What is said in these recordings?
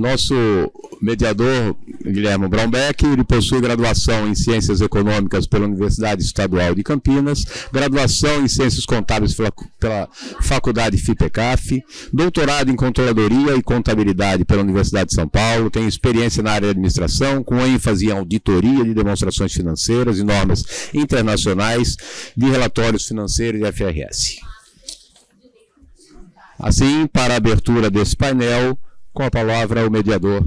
Nosso mediador, Guilherme Brownback, ele possui graduação em Ciências Econômicas pela Universidade Estadual de Campinas, graduação em Ciências Contábeis pela Faculdade FIPECAF, doutorado em Controladoria e Contabilidade pela Universidade de São Paulo, tem experiência na área de administração, com ênfase em auditoria de demonstrações financeiras e normas internacionais de relatórios financeiros e FRS. Assim, para a abertura desse painel, com a palavra o mediador,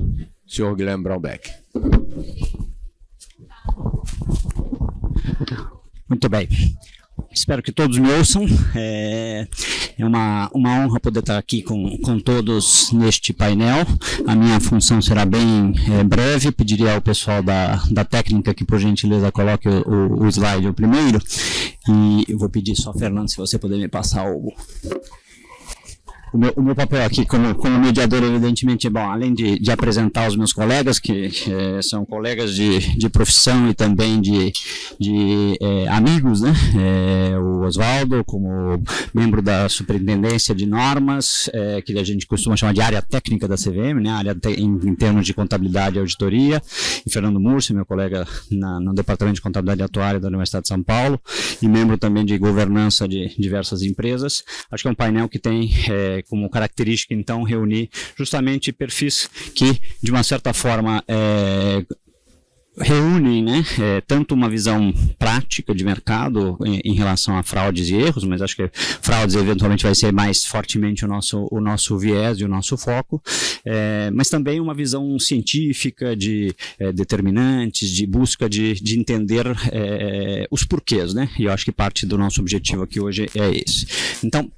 senhor Guilherme Brownback. Muito bem. Espero que todos me ouçam. É uma honra poder estar aqui com todos neste painel. A minha função será bem breve. Pediria ao pessoal da técnica que, por gentileza, coloque o slide o primeiro. E eu vou pedir só, Fernando, se você puder me passar o meu papel aqui como mediador, evidentemente, é bom, além de apresentar os meus colegas, que são colegas de profissão e também de amigos, né? O Oswaldo, como membro da Superintendência de Normas, que a gente costuma chamar de área técnica da CVM, né? Área em termos de contabilidade e auditoria, e Fernando Múrcio, meu colega no Departamento de Contabilidade Atuária da Universidade de São Paulo, e membro também de governança de diversas empresas. Acho que é um painel que tem como característica, então, reunir justamente perfis que, de uma certa forma, reúnem, né, tanto uma visão prática de mercado em relação a fraudes e erros, mas acho que fraudes eventualmente vai ser mais fortemente o nosso viés e o nosso foco, mas também uma visão científica de determinantes, de busca de entender os porquês, né, e eu acho que parte do nosso objetivo aqui hoje é esse. Então,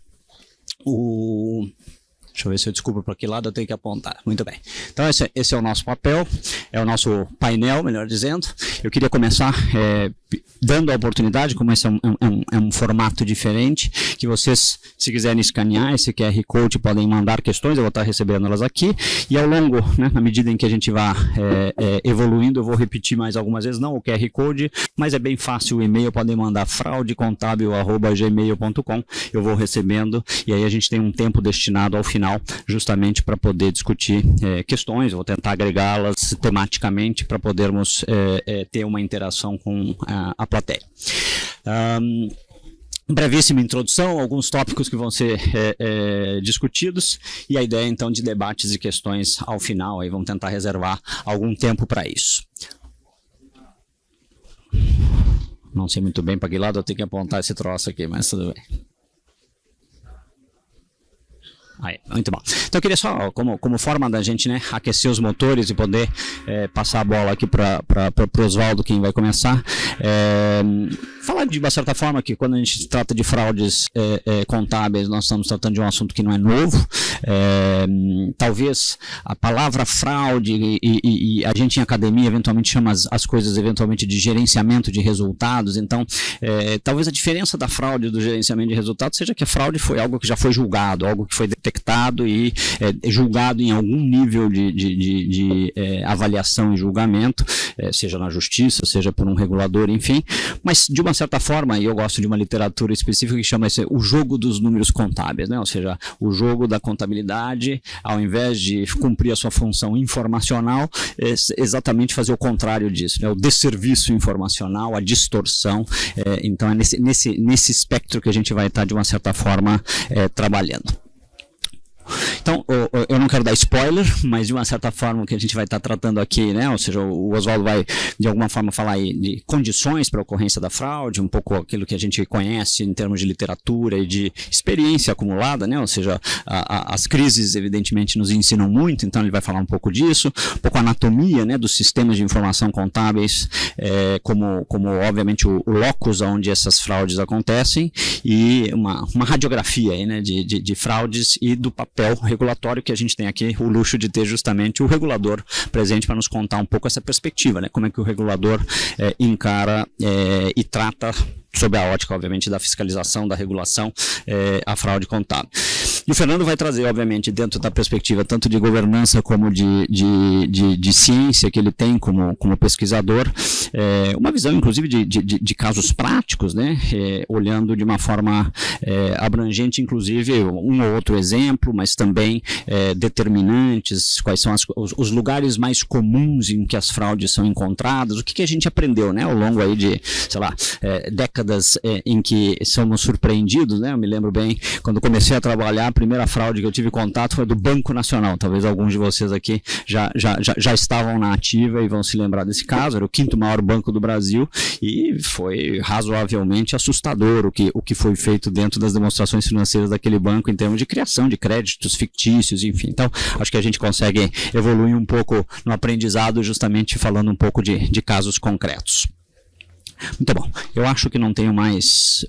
deixa eu ver se eu descubro para que lado eu tenho que apontar. Muito bem. Então, esse é o nosso papel, é o nosso painel, melhor dizendo. Eu queria começar dando a oportunidade, como esse é um formato diferente, que vocês, se quiserem escanear esse QR Code, podem mandar questões, eu vou estar recebendo elas aqui, e ao longo, né, na medida em que a gente vá evoluindo, eu vou repetir mais algumas vezes, não o QR Code, mas é bem fácil o e-mail, podem mandar fraudecontábil@gmail.com, eu vou recebendo, e aí a gente tem um tempo destinado ao final, justamente para poder discutir questões, eu vou tentar agregá-las tematicamente para podermos ter uma interação com a plateia. Brevíssima introdução, alguns tópicos que vão ser discutidos, e a ideia então de debates e questões ao final, aí vamos tentar reservar algum tempo para isso. Não sei muito bem para que lado eu tenho que apontar esse troço aqui, mas tudo bem. Aí, muito bom. Então eu queria só, como forma da gente, né, aquecer os motores e poder passar a bola aqui para o Oswaldo, quem vai começar, falar de uma certa forma que quando a gente trata de fraudes contábeis, nós estamos tratando de um assunto que não é novo. Talvez a palavra fraude e a gente em academia eventualmente chama as coisas eventualmente de gerenciamento de resultados. Então talvez a diferença da fraude e do gerenciamento de resultados seja que a fraude foi algo que já foi julgado, algo que foi detectado e julgado em algum nível de avaliação e julgamento, seja na justiça, seja por um regulador, enfim, mas de uma certa forma, e eu gosto de uma literatura específica que chama isso o jogo dos números contábeis, né? Ou seja, o jogo da contabilidade, ao invés de cumprir a sua função informacional, exatamente fazer o contrário disso, né? O desserviço informacional, a distorção, então é nesse espectro que a gente vai estar de uma certa forma trabalhando. Então, eu não quero dar spoiler, mas de uma certa forma o que a gente vai estar tratando aqui, né? Ou seja, o Oswaldo vai de alguma forma falar aí de condições para a ocorrência da fraude, um pouco aquilo que a gente conhece em termos de literatura e de experiência acumulada, né? Ou seja, as crises evidentemente nos ensinam muito, então ele vai falar um pouco disso, um pouco a anatomia, né, dos sistemas de informação contábeis, como obviamente o locus onde essas fraudes acontecem, e uma radiografia aí, né, de fraudes e do papel regulatório que a gente tem aqui, o luxo de ter justamente o regulador presente para nos contar um pouco essa perspectiva, né? Como é que o regulador encara e trata sob a ótica, obviamente, da fiscalização, da regulação, a fraude contábil. E o Fernando vai trazer, obviamente, dentro da perspectiva tanto de governança como de ciência que ele tem como pesquisador, uma visão, inclusive, de casos práticos, né? Olhando de uma forma abrangente, inclusive, um ou outro exemplo, mas também determinantes, quais são os lugares mais comuns em que as fraudes são encontradas, o que a gente aprendeu, né? Ao longo aí de, sei lá, décadas em que somos surpreendidos, né? Eu me lembro bem, quando comecei a trabalhar, a primeira fraude que eu tive contato foi do Banco Nacional. Talvez alguns de vocês aqui já estavam na ativa e vão se lembrar desse caso. Era o 5º maior banco do Brasil e foi razoavelmente assustador o que foi feito dentro das demonstrações financeiras daquele banco em termos de criação de créditos fictícios, enfim. Então, acho que a gente consegue evoluir um pouco no aprendizado, justamente falando um pouco de casos concretos. Muito bom. Eu acho que não tenho mais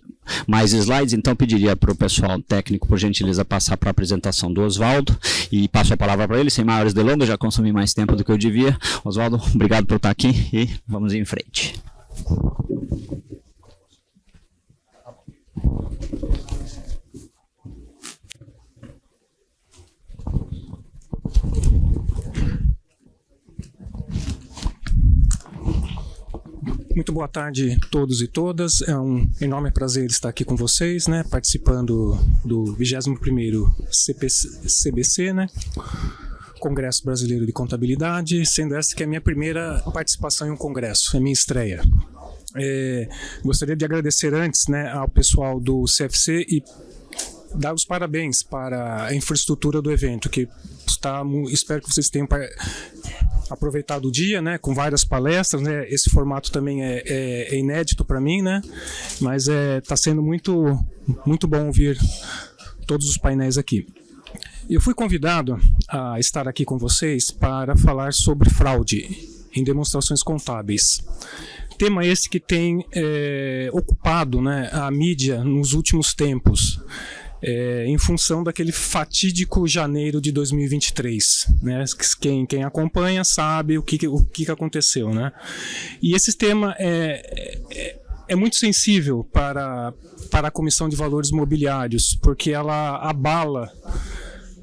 slides, então pediria para o pessoal técnico, por gentileza, passar para a apresentação do Oswaldo e passo a palavra para ele, sem maiores delongas, já consumi mais tempo do que eu devia. Oswaldo, obrigado por estar aqui e vamos em frente. Muito boa tarde a todos e todas. É um enorme prazer estar aqui com vocês, né, participando do 21º CBC, né, Congresso Brasileiro de Contabilidade, sendo essa que é a minha primeira participação em um congresso, é minha estreia. Gostaria de agradecer antes, né, ao pessoal do CFC e dar os parabéns para a infraestrutura do evento, que espero que vocês tenham aproveitado o dia, né, com várias palestras, né, esse formato também é inédito para mim, né, mas está sendo muito bom ouvir todos os painéis aqui. Eu fui convidado a estar aqui com vocês para falar sobre fraude em demonstrações contábeis. Tema esse que tem ocupado, né, a mídia nos últimos tempos, em função daquele fatídico janeiro de 2023, né? Quem acompanha sabe o que aconteceu, né? E esse tema é muito sensível para a Comissão de Valores Mobiliários, porque ela abala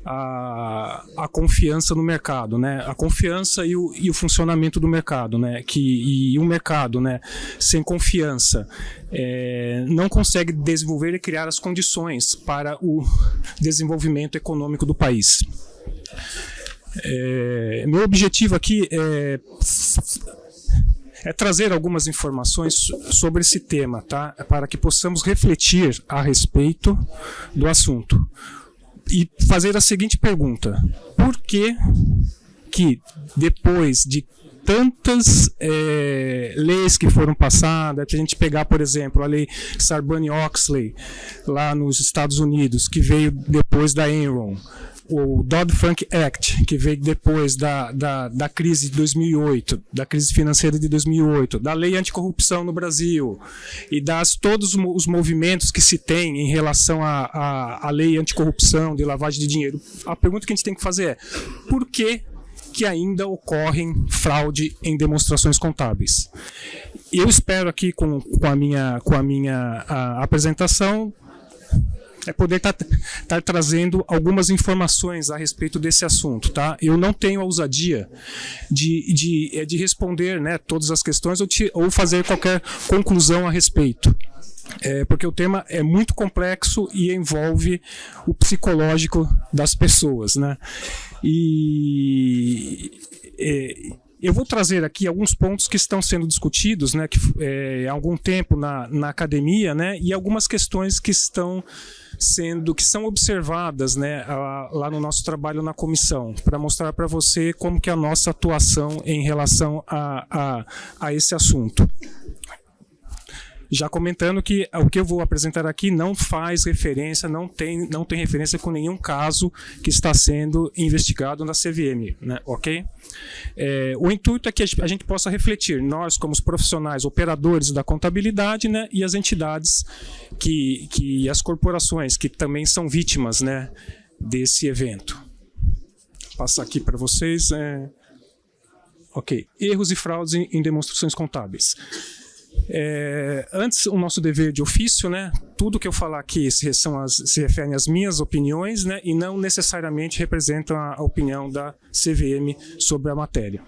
a confiança no mercado, né? A confiança e o funcionamento do mercado, né? E um mercado, né, sem confiança não consegue desenvolver e criar as condições para o desenvolvimento econômico do país. Meu objetivo aqui é trazer algumas informações sobre esse tema, tá? Para que possamos refletir a respeito do assunto. E fazer a seguinte pergunta: por que depois de tantas leis que foram passadas, se a gente pegar, por exemplo, a lei Sarbanes-Oxley, lá nos Estados Unidos, que veio depois da Enron, o Dodd-Frank Act, que veio depois da crise de 2008, da crise financeira de 2008, da lei anticorrupção no Brasil e todos os movimentos que se tem em relação à lei anticorrupção, de lavagem de dinheiro. A pergunta que a gente tem que fazer é: por que ainda ocorrem fraude em demonstrações contábeis? Eu espero aqui com a minha apresentação poder estar trazendo algumas informações a respeito desse assunto, tá? Eu não tenho a ousadia de responder, né, todas as questões ou fazer qualquer conclusão a respeito. Porque o tema é muito complexo e envolve o psicológico das pessoas, né? Eu vou trazer aqui alguns pontos que estão sendo discutidos, né, há algum tempo na academia, né, e algumas questões que são observadas, né, lá no nosso trabalho na comissão, para mostrar para você como que é a nossa atuação em relação a esse assunto. Já comentando que o que eu vou apresentar aqui não faz referência, não tem referência com nenhum caso que está sendo investigado na CVM, né? Ok? O intuito é que a gente possa refletir, nós como os profissionais, operadores da contabilidade, né, e as entidades que as corporações que também são vítimas, né, desse evento. Vou passar aqui para vocês. Ok. Erros e fraudes em demonstrações contábeis. Antes, o nosso dever de ofício, né? Tudo que eu falar aqui se refere às minhas opiniões, né? E não necessariamente representam a opinião da CVM sobre a matéria.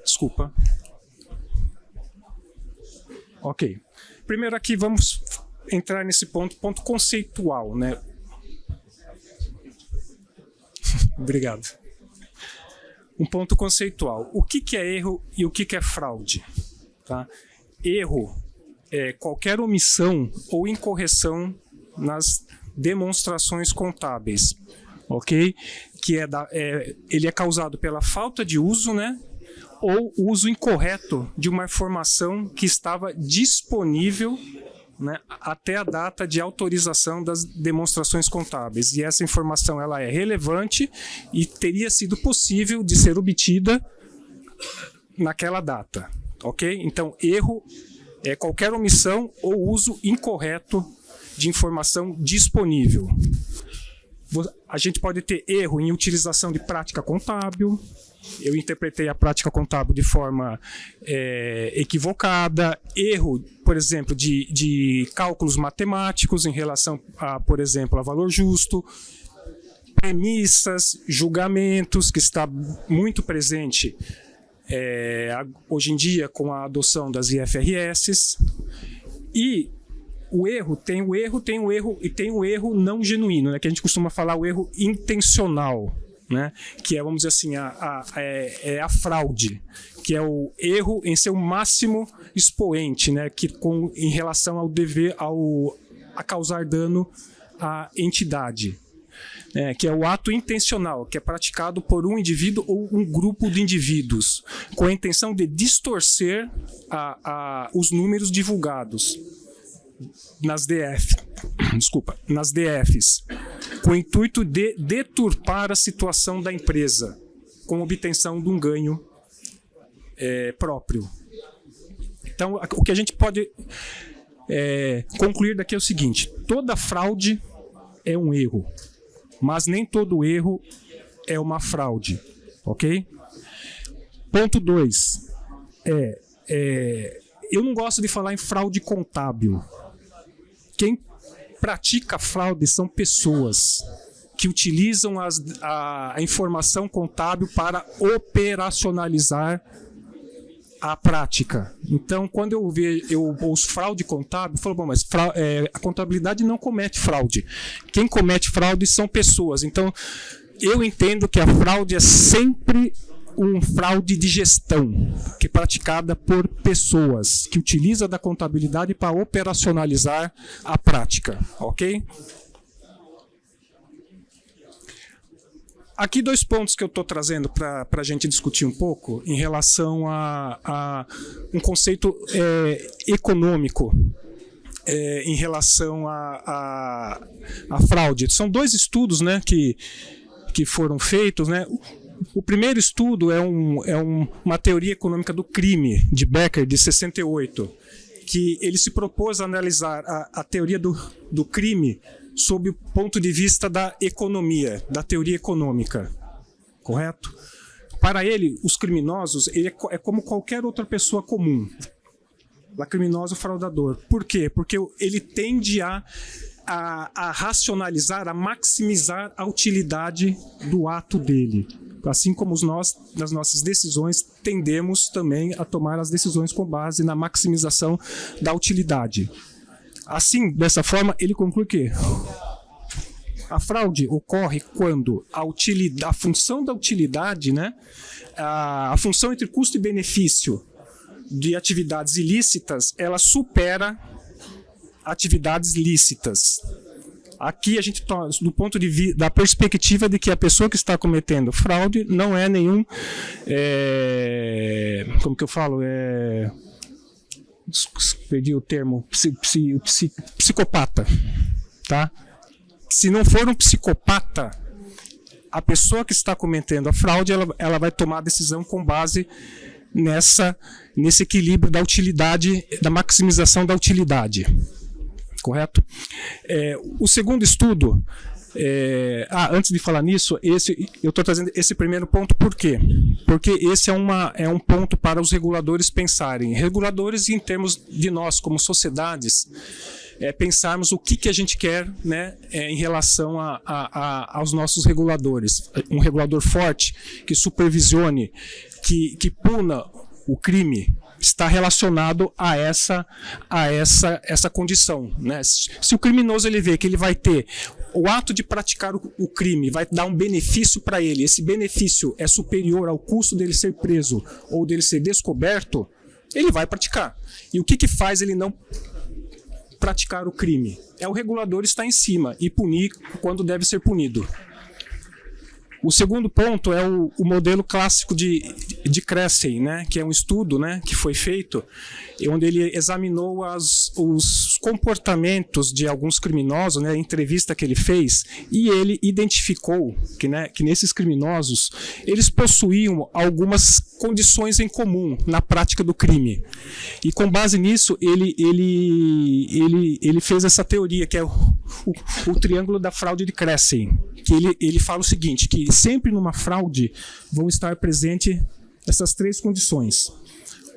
Desculpa. Ok. Primeiro aqui vamos entrar nesse ponto conceitual, né? Obrigado. Um ponto conceitual. O que é erro e o que é fraude? Tá? Erro é qualquer omissão ou incorreção nas demonstrações contábeis, ok? Que ele é causado pela falta de uso, né? Ou uso incorreto de uma informação que estava disponível, né, até a data de autorização das demonstrações contábeis. E essa informação ela é relevante e teria sido possível de ser obtida naquela data. Ok? Então, erro é qualquer omissão ou uso incorreto de informação disponível. A gente pode ter erro em utilização de prática contábil. Eu interpretei a prática contábil de forma equivocada. Erro, por exemplo, de cálculos matemáticos em relação, por exemplo, a valor justo. Premissas, julgamentos, que está muito presente hoje em dia com a adoção das IFRS. E o erro tem o erro não genuíno, né, que a gente costuma falar o erro intencional. Né, que é, vamos dizer assim, a fraude, que é o erro em seu máximo expoente, né, em relação ao dever a causar dano à entidade, que é o ato intencional, que é praticado por um indivíduo ou um grupo de indivíduos, com a intenção de distorcer os números divulgados nas DFs, com o intuito de deturpar a situação da empresa, com obtenção de um ganho próprio. Então, o que a gente pode concluir daqui é o seguinte: toda fraude é um erro, mas nem todo erro é uma fraude, ok? Ponto 2. Eu não gosto de falar em fraude contábil. Quem pratica fraude são pessoas que utilizam a informação contábil para operacionalizar a prática. Então, quando eu ouço fraude contábil, eu falo, bom, mas a contabilidade não comete fraude. Quem comete fraude são pessoas. Então, eu entendo que a fraude é sempre fraude de gestão, que é praticada por pessoas, que utiliza da contabilidade para operacionalizar a prática, ok? Aqui 2 pontos que eu estou trazendo para a gente discutir um pouco em relação a um conceito econômico em relação à fraude. São 2 estudos, né, que foram feitos, né? O primeiro estudo é uma teoria econômica do crime, de Becker, de 68, que ele se propôs a analisar a teoria do crime sob o ponto de vista da economia, da teoria econômica, correto? Para ele, os criminosos é como qualquer outra pessoa comum, criminoso fraudador. Por quê? Porque ele tende a racionalizar, a maximizar a utilidade do ato dele. Assim como nós, nas nossas decisões, tendemos também a tomar as decisões com base na maximização da utilidade. Assim, dessa forma, ele conclui que a fraude ocorre quando a função da utilidade, né, a função entre custo e benefício de atividades ilícitas, ela supera atividades lícitas. Aqui a gente, do ponto de vista, da perspectiva de que a pessoa que está cometendo fraude não é nenhum, como que eu falo, perdi o termo, psicopata, tá? Se não for um psicopata, a pessoa que está cometendo a fraude, ela vai tomar a decisão com base nesse equilíbrio da utilidade, da maximização da utilidade. Correto? O segundo estudo Antes de falar nisso, eu estou trazendo esse primeiro ponto por quê? Porque esse é um ponto para os reguladores pensarem. Reguladores em termos de nós, como sociedades, pensarmos o que a gente quer, né, em relação aos nossos reguladores. Um regulador forte, que supervisione, que puna o crime, está relacionado a essa condição, né? Se o criminoso ele vê que ele vai ter o ato de praticar o crime, vai dar um benefício para ele, esse benefício é superior ao custo dele ser preso ou dele ser descoberto, ele vai praticar. E o que faz ele não praticar o crime? O regulador estar em cima e punir quando deve ser punido. O segundo ponto é o modelo clássico de Kressel, né, que é um estudo, né, que foi feito, onde ele examinou os comportamentos de alguns criminosos, né, a entrevista que ele fez, e ele identificou que nesses criminosos eles possuíam algumas condições em comum na prática do crime. E com base nisso, ele fez essa teoria, que é o triângulo da fraude de Kressel, que ele fala o seguinte, que sempre numa fraude vão estar presentes essas três condições: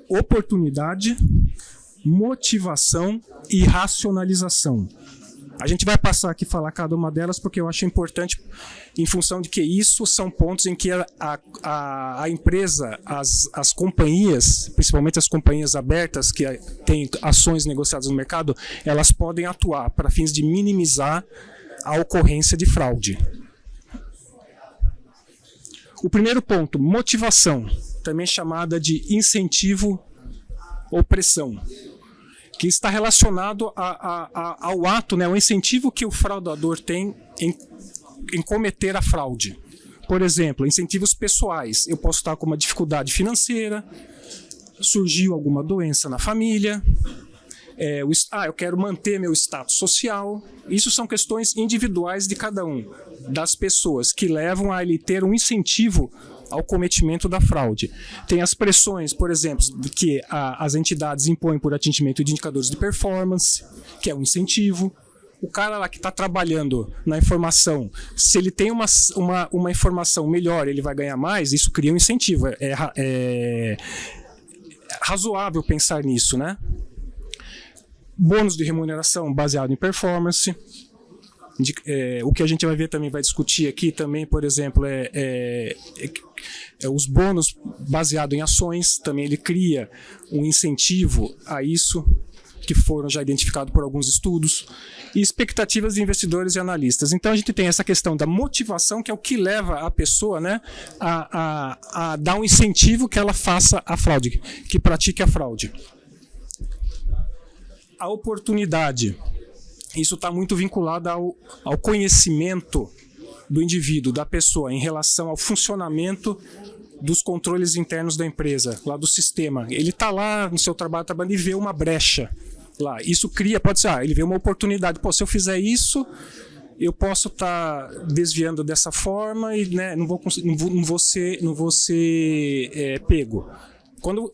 oportunidade, motivação e racionalização. A gente vai passar aqui a falar cada uma delas porque eu acho importante, em função de que isso são pontos em que a empresa, as companhias, principalmente as companhias abertas que têm ações negociadas no mercado, elas podem atuar para fins de minimizar a ocorrência de fraude. O primeiro ponto, motivação, também chamada de incentivo ou pressão, que está relacionado ao ato, né, o incentivo que o fraudador tem em cometer a fraude. Por exemplo, incentivos pessoais. Eu posso estar com uma dificuldade financeira, surgiu alguma doença na família, eu quero manter meu status social. Isso são questões individuais de cada um, das pessoas, que levam a ele ter um incentivo ao cometimento da fraude. Tem as pressões, por exemplo, que as entidades impõem por atingimento de indicadores de performance, que é um incentivo. O cara lá que está trabalhando na informação, se ele tem uma informação melhor, ele vai ganhar mais, isso cria um incentivo. É razoável pensar nisso, né? Bônus de remuneração baseado em performance. O que a gente vai ver também, vai discutir aqui também, por exemplo, os bônus baseado em ações. Também ele cria um incentivo a isso, que foram já identificados por alguns estudos. E expectativas de investidores e analistas. Então a gente tem essa questão da motivação, que é o que leva a pessoa, né, a dar um incentivo que ela faça a fraude, que pratique a fraude. A oportunidade. Isso está muito vinculado ao conhecimento do indivíduo, da pessoa, em relação ao funcionamento dos controles internos da empresa, lá do sistema. Ele está lá no seu trabalho e vê uma brecha lá. Isso pode ser, ele vê uma oportunidade. Pô, se eu fizer isso, eu posso estar desviando dessa forma e, né, não vou ser pego.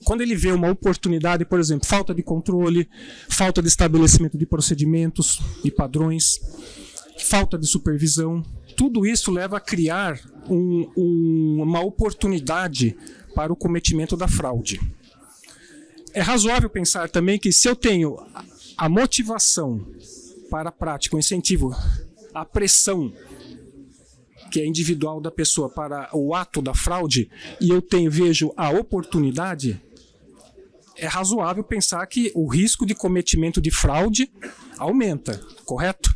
Quando ele vê uma oportunidade, por exemplo, falta de controle, falta de estabelecimento de procedimentos e padrões, falta de supervisão, tudo isso leva a criar uma oportunidade para o cometimento da fraude. É razoável pensar também que, se eu tenho a motivação para a prática, o incentivo, a pressão que é individual da pessoa para o ato da fraude, e eu vejo a oportunidade, é razoável pensar que o risco de cometimento de fraude aumenta, correto?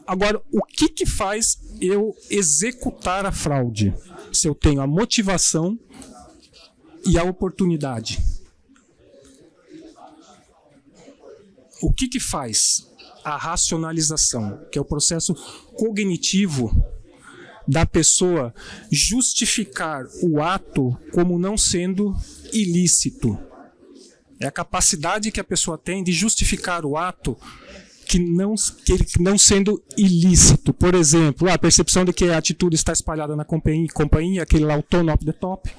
Agora, o que faz eu executar a fraude? Se eu tenho a motivação e a oportunidade. O que faz a racionalização, que é o processo cognitivo da pessoa justificar o ato como não sendo ilícito? É a capacidade que a pessoa tem de justificar o ato que não sendo ilícito. Por exemplo, a percepção de que a atitude está espalhada na companhia, aquele lá, o tone of the top.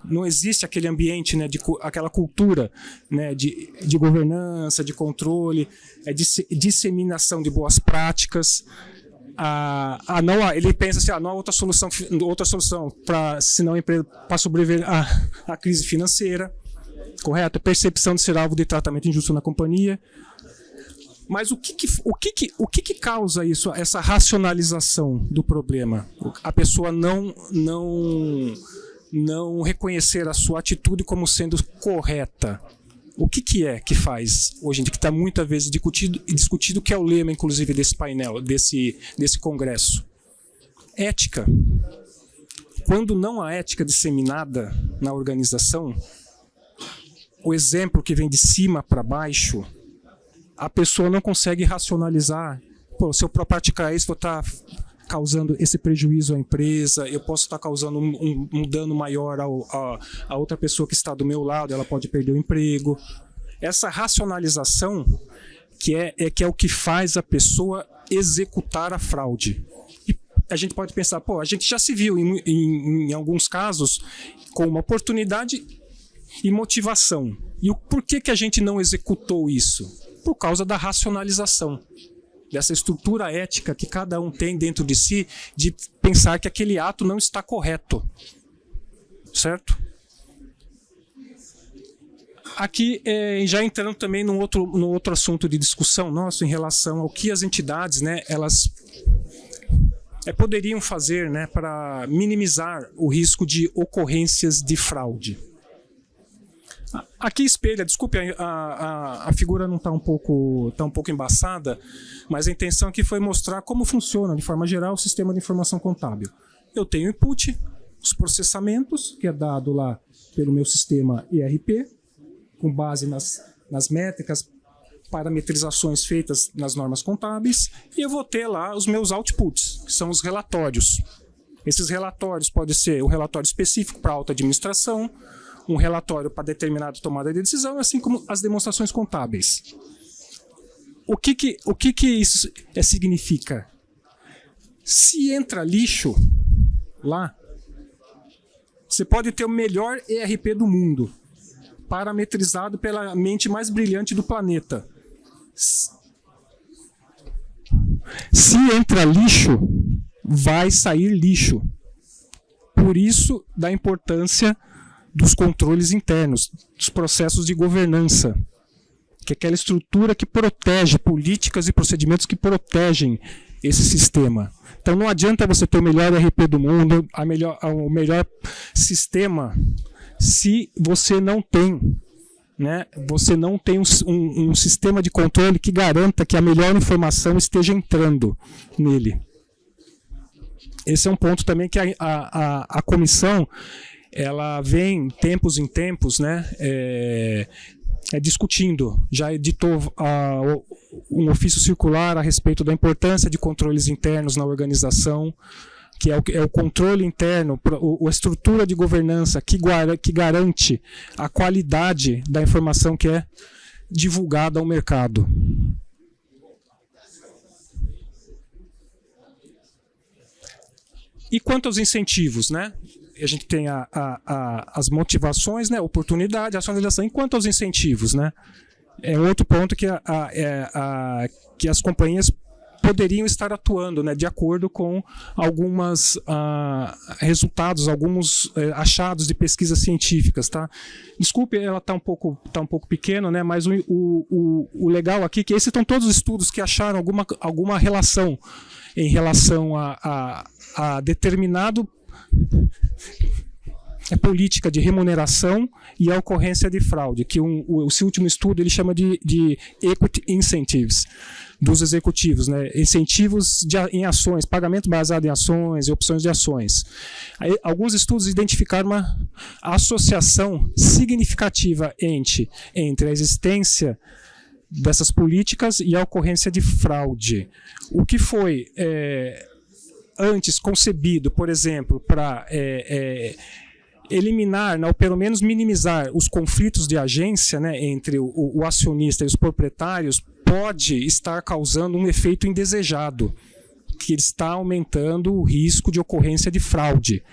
Não existe aquele ambiente, né, aquela cultura, né, de governança, de controle, de disseminação de boas práticas. Ele pensa assim, não há outra solução para sobreviver à crise financeira, correto? Percepção de ser alvo de tratamento injusto na companhia. Mas o que causa isso, essa racionalização do problema? A pessoa não reconhecer a sua atitude como sendo correta. O que é que faz hoje em dia, que está muitas vezes discutido, que é o lema, inclusive, desse painel, desse congresso? Ética. Quando não há ética disseminada na organização, o exemplo que vem de cima para baixo, a pessoa não consegue racionalizar. Pô, se eu praticar isso, vou estar causando esse prejuízo à empresa, eu posso estar causando um dano maior a outra pessoa que está do meu lado, ela pode perder o emprego. Essa racionalização que é o que faz a pessoa executar a fraude. E a gente pode pensar, a gente já se viu em alguns casos com uma oportunidade e motivação. E por que a gente não executou isso? Por causa da racionalização, dessa estrutura ética que cada um tem dentro de si, de pensar que aquele ato não está correto. Certo? Aqui, já entrando também no outro assunto de discussão nosso, em relação ao que as entidades, né, elas poderiam fazer, né, para minimizar o risco de ocorrências de fraude. Aqui espelha, desculpe, a figura não está um pouco embaçada, mas a intenção aqui foi mostrar como funciona, de forma geral, o sistema de informação contábil. Eu tenho input, os processamentos, que é dado lá pelo meu sistema ERP, com base nas métricas, parametrizações feitas nas normas contábeis, e eu vou ter lá os meus outputs, que são os relatórios. Esses relatórios podem ser um relatório específico para alta administração, um relatório para determinada tomada de decisão, assim como as demonstrações contábeis. O que isso significa? Se entra lixo lá, você pode ter o melhor ERP do mundo, parametrizado pela mente mais brilhante do planeta. Se entra lixo, vai sair lixo. Por isso, da importância dos controles internos, dos processos de governança, que é aquela estrutura que protege, políticas e procedimentos que protegem esse sistema. Então não adianta você ter o melhor ERP do mundo, o melhor sistema, se você não tem, né, um sistema de controle que garanta que a melhor informação esteja entrando nele. Esse é um ponto também que a comissão, ela vem tempos em tempos, né, discutindo. Já editou um ofício circular a respeito da importância de controles internos na organização, que é o controle interno, a estrutura de governança que garante a qualidade da informação que é divulgada ao mercado. E quanto aos incentivos, né? A gente tem as motivações, né? Oportunidade, racionalização. E quanto aos incentivos, né? É outro ponto que as companhias poderiam estar atuando, né, de acordo com alguns resultados, alguns achados de pesquisas científicas, tá? Desculpe, ela está um pouco pequena, né, mas o legal aqui é que esses estão todos os estudos que acharam alguma relação em relação a determinado política de remuneração e a ocorrência de fraude, que esse último estudo ele chama de equity incentives dos executivos, né? Incentivos em ações, pagamento baseado em ações e opções de ações. Aí, alguns estudos identificaram uma associação significativa entre a existência dessas políticas e a ocorrência de fraude. O que foi antes concebido, por exemplo, para eliminar, ou pelo menos minimizar os conflitos de agência, né, entre o acionista e os proprietários, pode estar causando um efeito indesejado, que está aumentando o risco de ocorrência de fraude.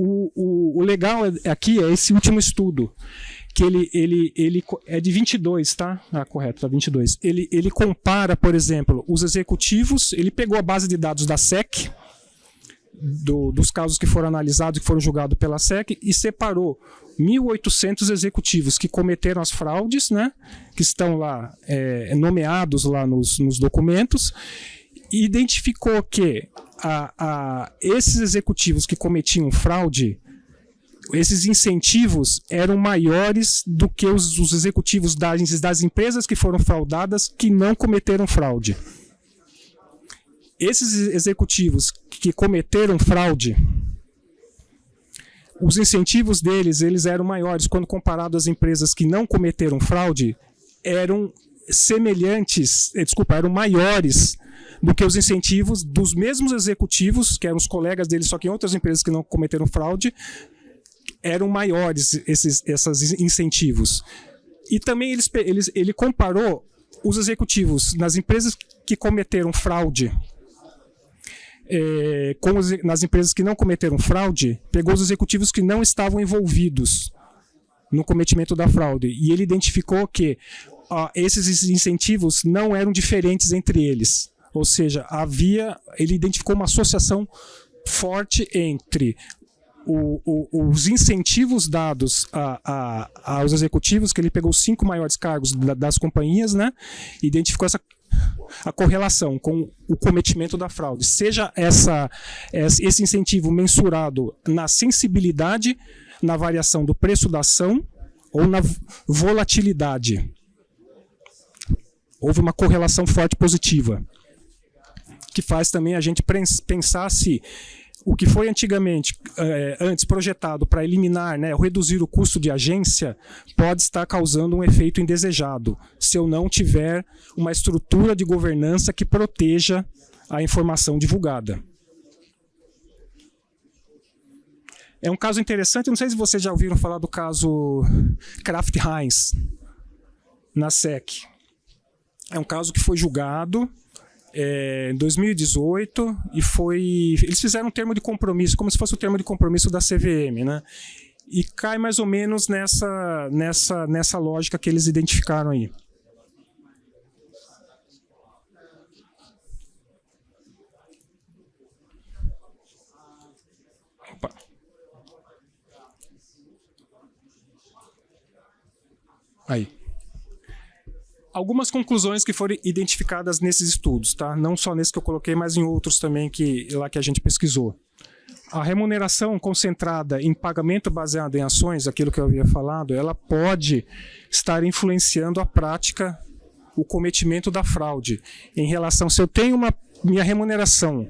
o legal aqui é esse último estudo, que ele é de 22, tá? Correto, tá 22. Ele compara, por exemplo, os executivos, ele pegou a base de dados da SEC, dos casos que foram analisados, que foram julgados pela SEC, e separou 1.800 executivos que cometeram as fraudes, né? Que estão lá nomeados lá nos documentos, e identificou que esses executivos que cometiam fraude, esses incentivos eram maiores do que os executivos das empresas que foram fraudadas que não cometeram fraude. Esses executivos que cometeram fraude, os incentivos eles eram maiores quando comparado às empresas que não cometeram fraude, eram maiores do que os incentivos dos mesmos executivos, que eram os colegas deles, só que em outras empresas que não cometeram fraude, eram maiores esses incentivos. E também ele comparou os executivos nas empresas que cometeram fraude nas empresas que não cometeram fraude, pegou os executivos que não estavam envolvidos no cometimento da fraude. E ele identificou que esses incentivos não eram diferentes entre eles. Ou seja, ele identificou uma associação forte entre os incentivos dados aos executivos, que ele pegou os 5 maiores cargos das companhias, né, e identificou a correlação com o cometimento da fraude. Seja esse incentivo mensurado na sensibilidade, na variação do preço da ação ou na volatilidade. Houve uma correlação forte positiva, que faz também a gente pensar se o que foi antes projetado para eliminar, né, reduzir o custo de agência, pode estar causando um efeito indesejado, se eu não tiver uma estrutura de governança que proteja a informação divulgada. É um caso interessante, não sei se vocês já ouviram falar do caso Kraft Heinz, na SEC. É um caso que foi julgado em 2018 e eles fizeram um termo de compromisso, como se fosse o termo de compromisso da CVM, né? E cai mais ou menos nessa lógica que eles identificaram aí. Opa. Aí. Algumas conclusões que foram identificadas nesses estudos, tá? Não só nesse que eu coloquei, mas em outros também que a gente pesquisou. A remuneração concentrada em pagamento baseado em ações, aquilo que eu havia falado, ela pode estar influenciando a prática, o cometimento da fraude. Em relação, se eu tenho minha remuneração,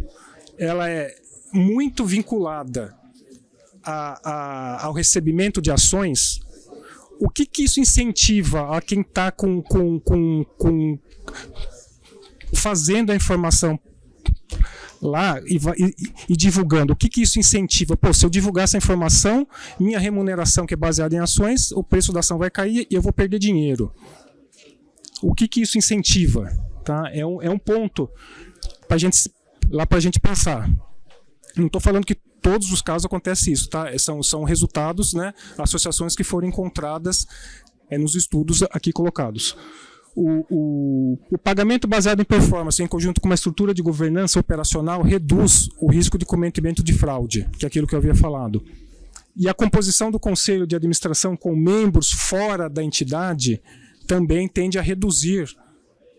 ela é muito vinculada ao recebimento de ações, o que isso incentiva a quem está fazendo a informação lá e divulgando? O que isso incentiva? Pô, se eu divulgar essa informação, minha remuneração, que é baseada em ações, o preço da ação vai cair e eu vou perder dinheiro. O que isso incentiva? Tá? É um ponto para a gente pensar. Não estou falando que todos os casos acontece isso, tá? São resultados, né, associações que foram encontradas nos estudos aqui colocados. O pagamento baseado em performance, em conjunto com uma estrutura de governança operacional, reduz o risco de cometimento de fraude, que é aquilo que eu havia falado. E a composição do conselho de administração com membros fora da entidade também tende a reduzir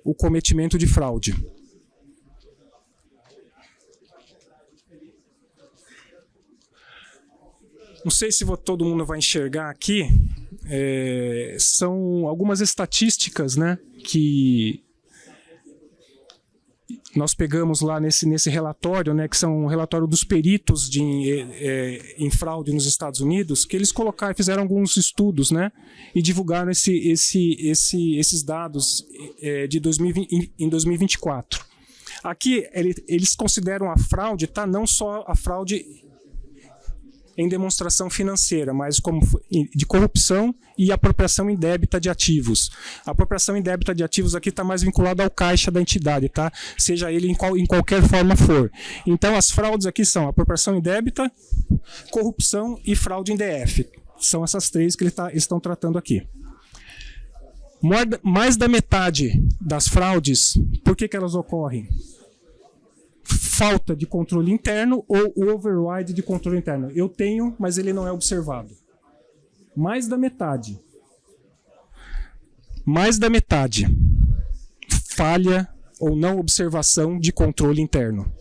o cometimento de fraude. Não sei se todo mundo vai enxergar aqui, são algumas estatísticas, né, que nós pegamos lá nesse relatório, né, que são um relatório dos peritos em fraude nos Estados Unidos, que eles fizeram alguns estudos, né, e divulgaram esses dados em 2024. Aqui eles consideram a fraude, tá, não só a fraude em demonstração financeira, mas de corrupção e apropriação indébita de ativos. A apropriação indébita de ativos aqui está mais vinculada ao caixa da entidade, tá? Seja ele em qualquer forma for. Então, as fraudes aqui são apropriação indébita, corrupção e fraude em DF. São essas três que eles estão tratando aqui. Mais da metade das fraudes, por que elas ocorrem? Falta de controle interno ou override de controle interno. Eu tenho, mas ele não é observado. Mais da metade. Mais da metade. Falha ou não observação de controle interno.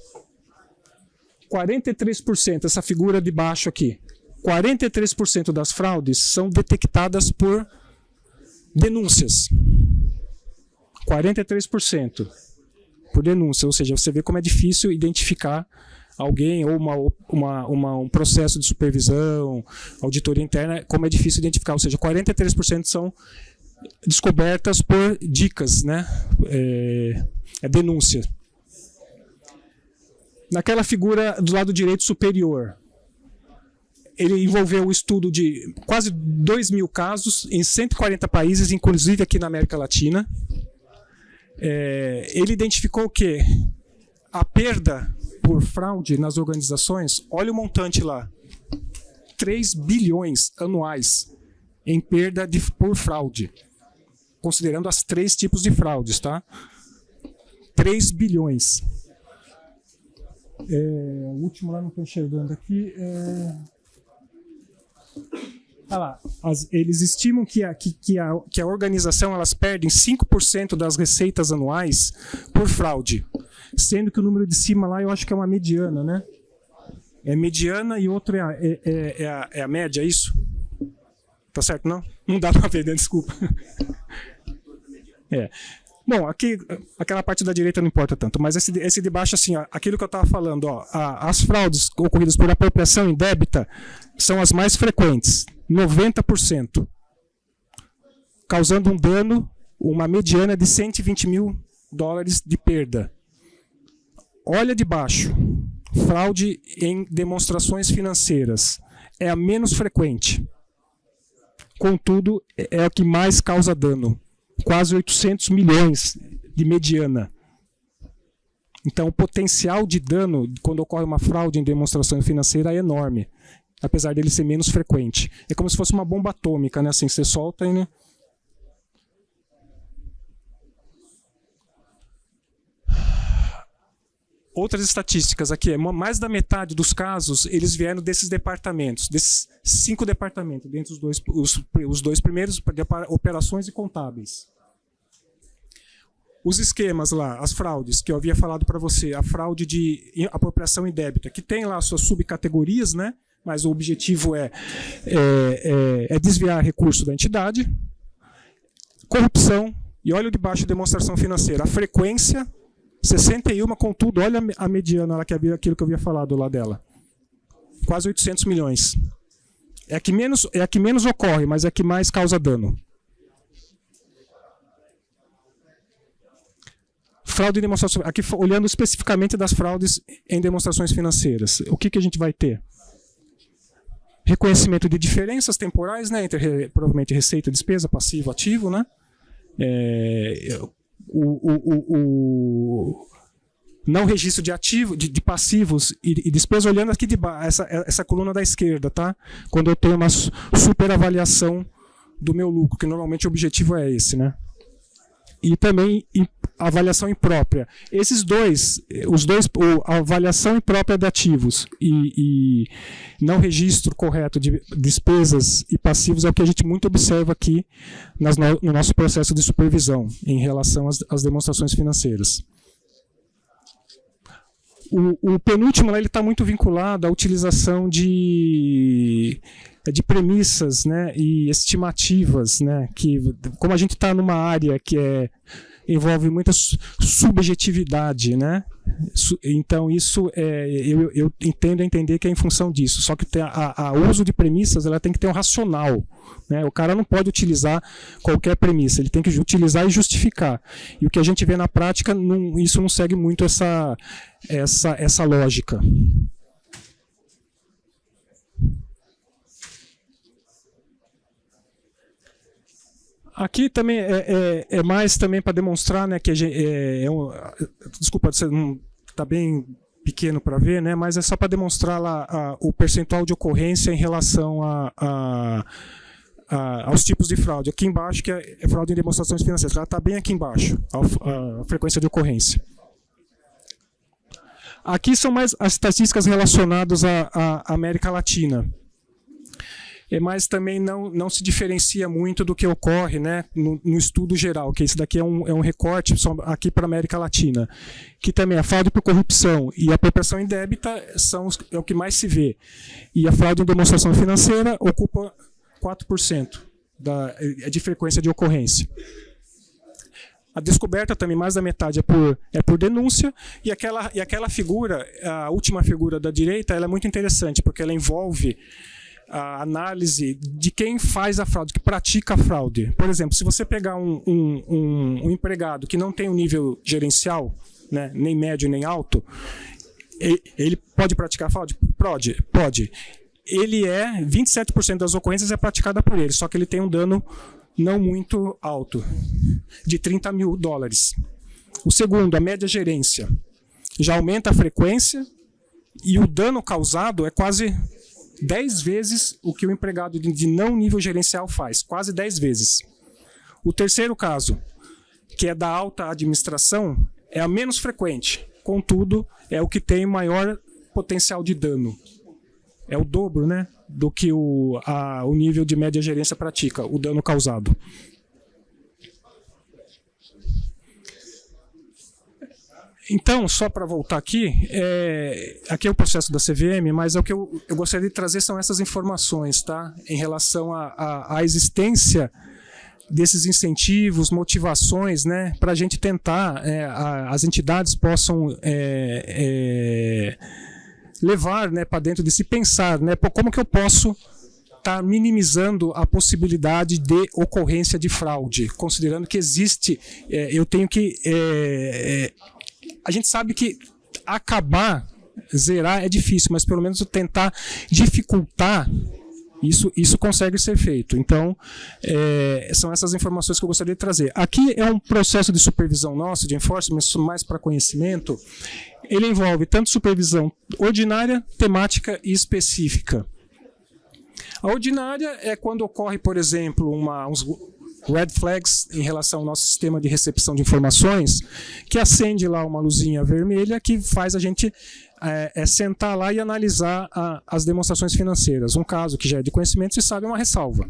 43%, essa figura de baixo aqui. 43% das fraudes são detectadas por denúncias. 43%. Por denúncia, ou seja, você vê como é difícil identificar alguém ou um processo de supervisão, auditoria interna, como é difícil identificar, ou seja, 43% são descobertas por dicas, né? Denúncia. Naquela figura do lado direito superior, ele envolveu o estudo de quase 2.000 casos em 140 países, inclusive aqui na América Latina. Ele identificou o quê? A perda por fraude nas organizações, olha o montante lá, 3 bilhões anuais em perda por fraude, considerando as 3 tipos de fraudes, tá? 3 bilhões. O último lá não estou enxergando aqui. Eles estimam que a organização elas perdem 5% das receitas anuais por fraude, sendo que o número de cima lá eu acho que é uma mediana, né? É mediana e outro é a média, é isso? Tá certo, não? Não dá para ver, né? Desculpa. Bom, aqui, aquela parte da direita não importa tanto, mas esse de baixo, assim, ó, aquilo que eu estava falando, ó, as fraudes ocorridas por apropriação indébita são as mais frequentes, 90%, causando um dano, uma mediana de $120 mil de perda. Olha de baixo, fraude em demonstrações financeiras, é a menos frequente, contudo, é a que mais causa dano. Quase 800 milhões de mediana. Então, o potencial de dano quando ocorre uma fraude em demonstração financeira é enorme, apesar dele ser menos frequente. É como se fosse uma bomba atômica, né? Assim, você solta e... Né? Outras estatísticas aqui, mais da metade dos casos, eles vieram desses departamentos, desses 5 departamentos, dentre os dois primeiros, de operações e contábeis. Os esquemas lá, as fraudes, que eu havia falado para você, a fraude de apropriação indébita, que tem lá suas subcategorias, né? Mas o objetivo é desviar recurso da entidade, corrupção, e olha o de baixo, demonstração financeira, a frequência, 61, contudo, olha a mediana lá, que havia aquilo que eu havia falado lá dela. Quase 800 milhões. É a que menos ocorre, mas é a que mais causa dano. Fraude em demonstrações. Aqui, olhando especificamente das fraudes em demonstrações financeiras. O que a gente vai ter? Reconhecimento de diferenças temporais, né, entre provavelmente receita, despesa, passivo, ativo, né? Não registro de ativo, de passivos e despesa, olhando aqui de baixo, essa coluna da esquerda, tá? Quando eu tenho uma superavaliação do meu lucro, que normalmente o objetivo é esse, né? E também avaliação imprópria. Esses dois, a avaliação imprópria de ativos e não registro correto de despesas e passivos é o que a gente muito observa aqui no nosso processo de supervisão em relação às demonstrações financeiras. O penúltimo ele está muito vinculado à utilização de premissas, né, e estimativas, né, que como a gente está numa área que envolve muita subjetividade, né, então isso eu entendo a entender que é em função disso, só que o uso de premissas ela tem que ter um racional, né, o cara não pode utilizar qualquer premissa, ele tem que utilizar e justificar, e o que a gente vê na prática, isso não segue muito essa lógica. Aqui também é mais também para demonstrar, né, que desculpa, você não está bem pequeno para ver, né, mas é só para demonstrar lá o percentual de ocorrência em relação aos tipos de fraude. Aqui embaixo, que é fraude em demonstrações financeiras, ela está bem aqui embaixo, a frequência de ocorrência. Aqui são mais as estatísticas relacionadas à América Latina. Mas também não se diferencia muito do que ocorre, né, no estudo geral, que esse daqui é um recorte só aqui para a América Latina, que também a fraude por corrupção e a apropriação indébita é o que mais se vê. E a fraude em demonstração financeira ocupa 4% de frequência de ocorrência. A descoberta também, mais da metade é por denúncia, e aquela figura, a última figura da direita, ela é muito interessante, porque ela envolve a análise de quem faz a fraude, que pratica a fraude. Por exemplo, se você pegar um empregado que não tem um nível gerencial, né, nem médio nem alto, ele pode praticar fraude? Pode. 27% das ocorrências é praticada por ele, só que ele tem um dano não muito alto, de $30 mil. O segundo, a média gerência, já aumenta a frequência e o dano causado é quase 10 vezes o que o empregado de não nível gerencial faz, quase 10 vezes. O terceiro caso, que é da alta administração, é a menos frequente, contudo, é o que tem maior potencial de dano. É o dobro, né, do que o nível de média gerência pratica, o dano causado. Então, só para voltar aqui, aqui é o processo da CVM, mas o que eu gostaria de trazer são essas informações, tá? Em relação à existência desses incentivos, motivações, né? Para a gente tentar, as entidades possam levar, né, para dentro de si, pensar, né, como que eu posso estar minimizando a possibilidade de ocorrência de fraude, considerando que existe, eu tenho que... a gente sabe que zerar é difícil, mas pelo menos tentar dificultar, isso consegue ser feito. Então, são essas informações que eu gostaria de trazer. Aqui é um processo de supervisão nosso, de enforcement, mais para conhecimento. Ele envolve tanto supervisão ordinária, temática e específica. A ordinária é quando ocorre, por exemplo, uns red flags em relação ao nosso sistema de recepção de informações, que acende lá uma luzinha vermelha que faz a gente sentar lá e analisar as demonstrações financeiras. Um caso que já é de conhecimento, se sabe, é uma ressalva.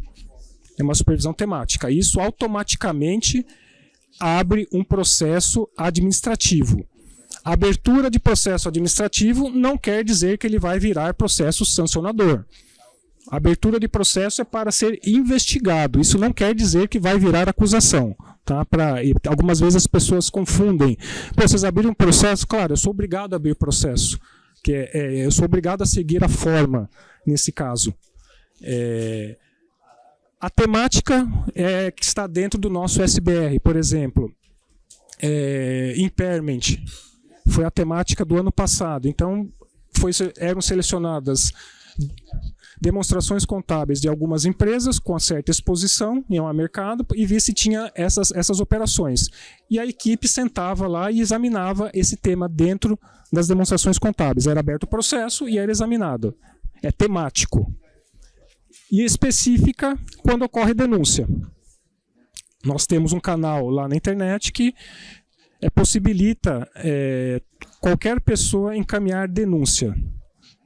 É uma supervisão temática. Isso automaticamente abre um processo administrativo. A abertura de processo administrativo não quer dizer que ele vai virar processo sancionador. A abertura de processo é para ser investigado. Isso não quer dizer que vai virar acusação. Tá? Algumas vezes as pessoas confundem. Vocês abriram um processo? Claro, eu sou obrigado a abrir processo. Eu sou obrigado a seguir a forma, nesse caso. A temática que está dentro do nosso SBR, por exemplo, impairment, foi a temática do ano passado. Então, eram selecionadas demonstrações contábeis de algumas empresas com certa exposição em um mercado e ver se tinha essas operações. E a equipe sentava lá e examinava esse tema dentro das demonstrações contábeis. Era aberto o processo e era examinado. É temático. E específica quando ocorre denúncia. Nós temos um canal lá na internet que possibilita qualquer pessoa encaminhar denúncia.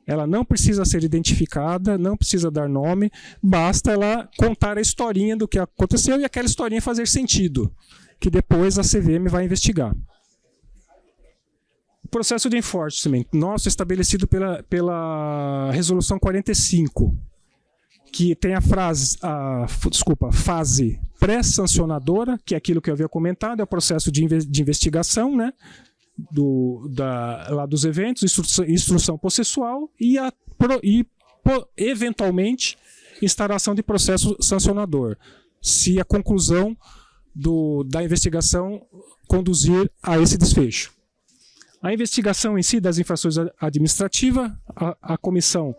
Ela não precisa ser identificada, não precisa dar nome, basta ela contar a historinha do que aconteceu e aquela historinha fazer sentido, que depois a CVM vai investigar. O processo de enforcement nosso estabelecido pela Resolução 45, que tem a fase pré-sancionadora, que é aquilo que eu havia comentado, é o processo de investigação, né? Lá dos eventos, instrução processual e eventualmente instauração de processo sancionador, se a conclusão da investigação conduzir a esse desfecho. A investigação em si das infrações administrativas, a comissão,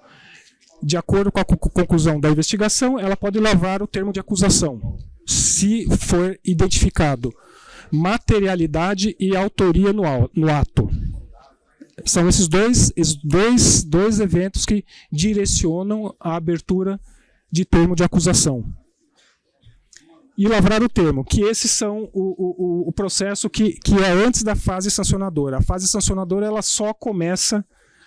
de acordo com a conclusão da investigação, ela pode lavar o termo de acusação. se for identificado materialidade e autoria no ato. São esses dois eventos que direcionam a abertura de termo de acusação. E lavrar o termo, que esses são o processo que é antes da fase sancionadora. A fase sancionadora ela só começa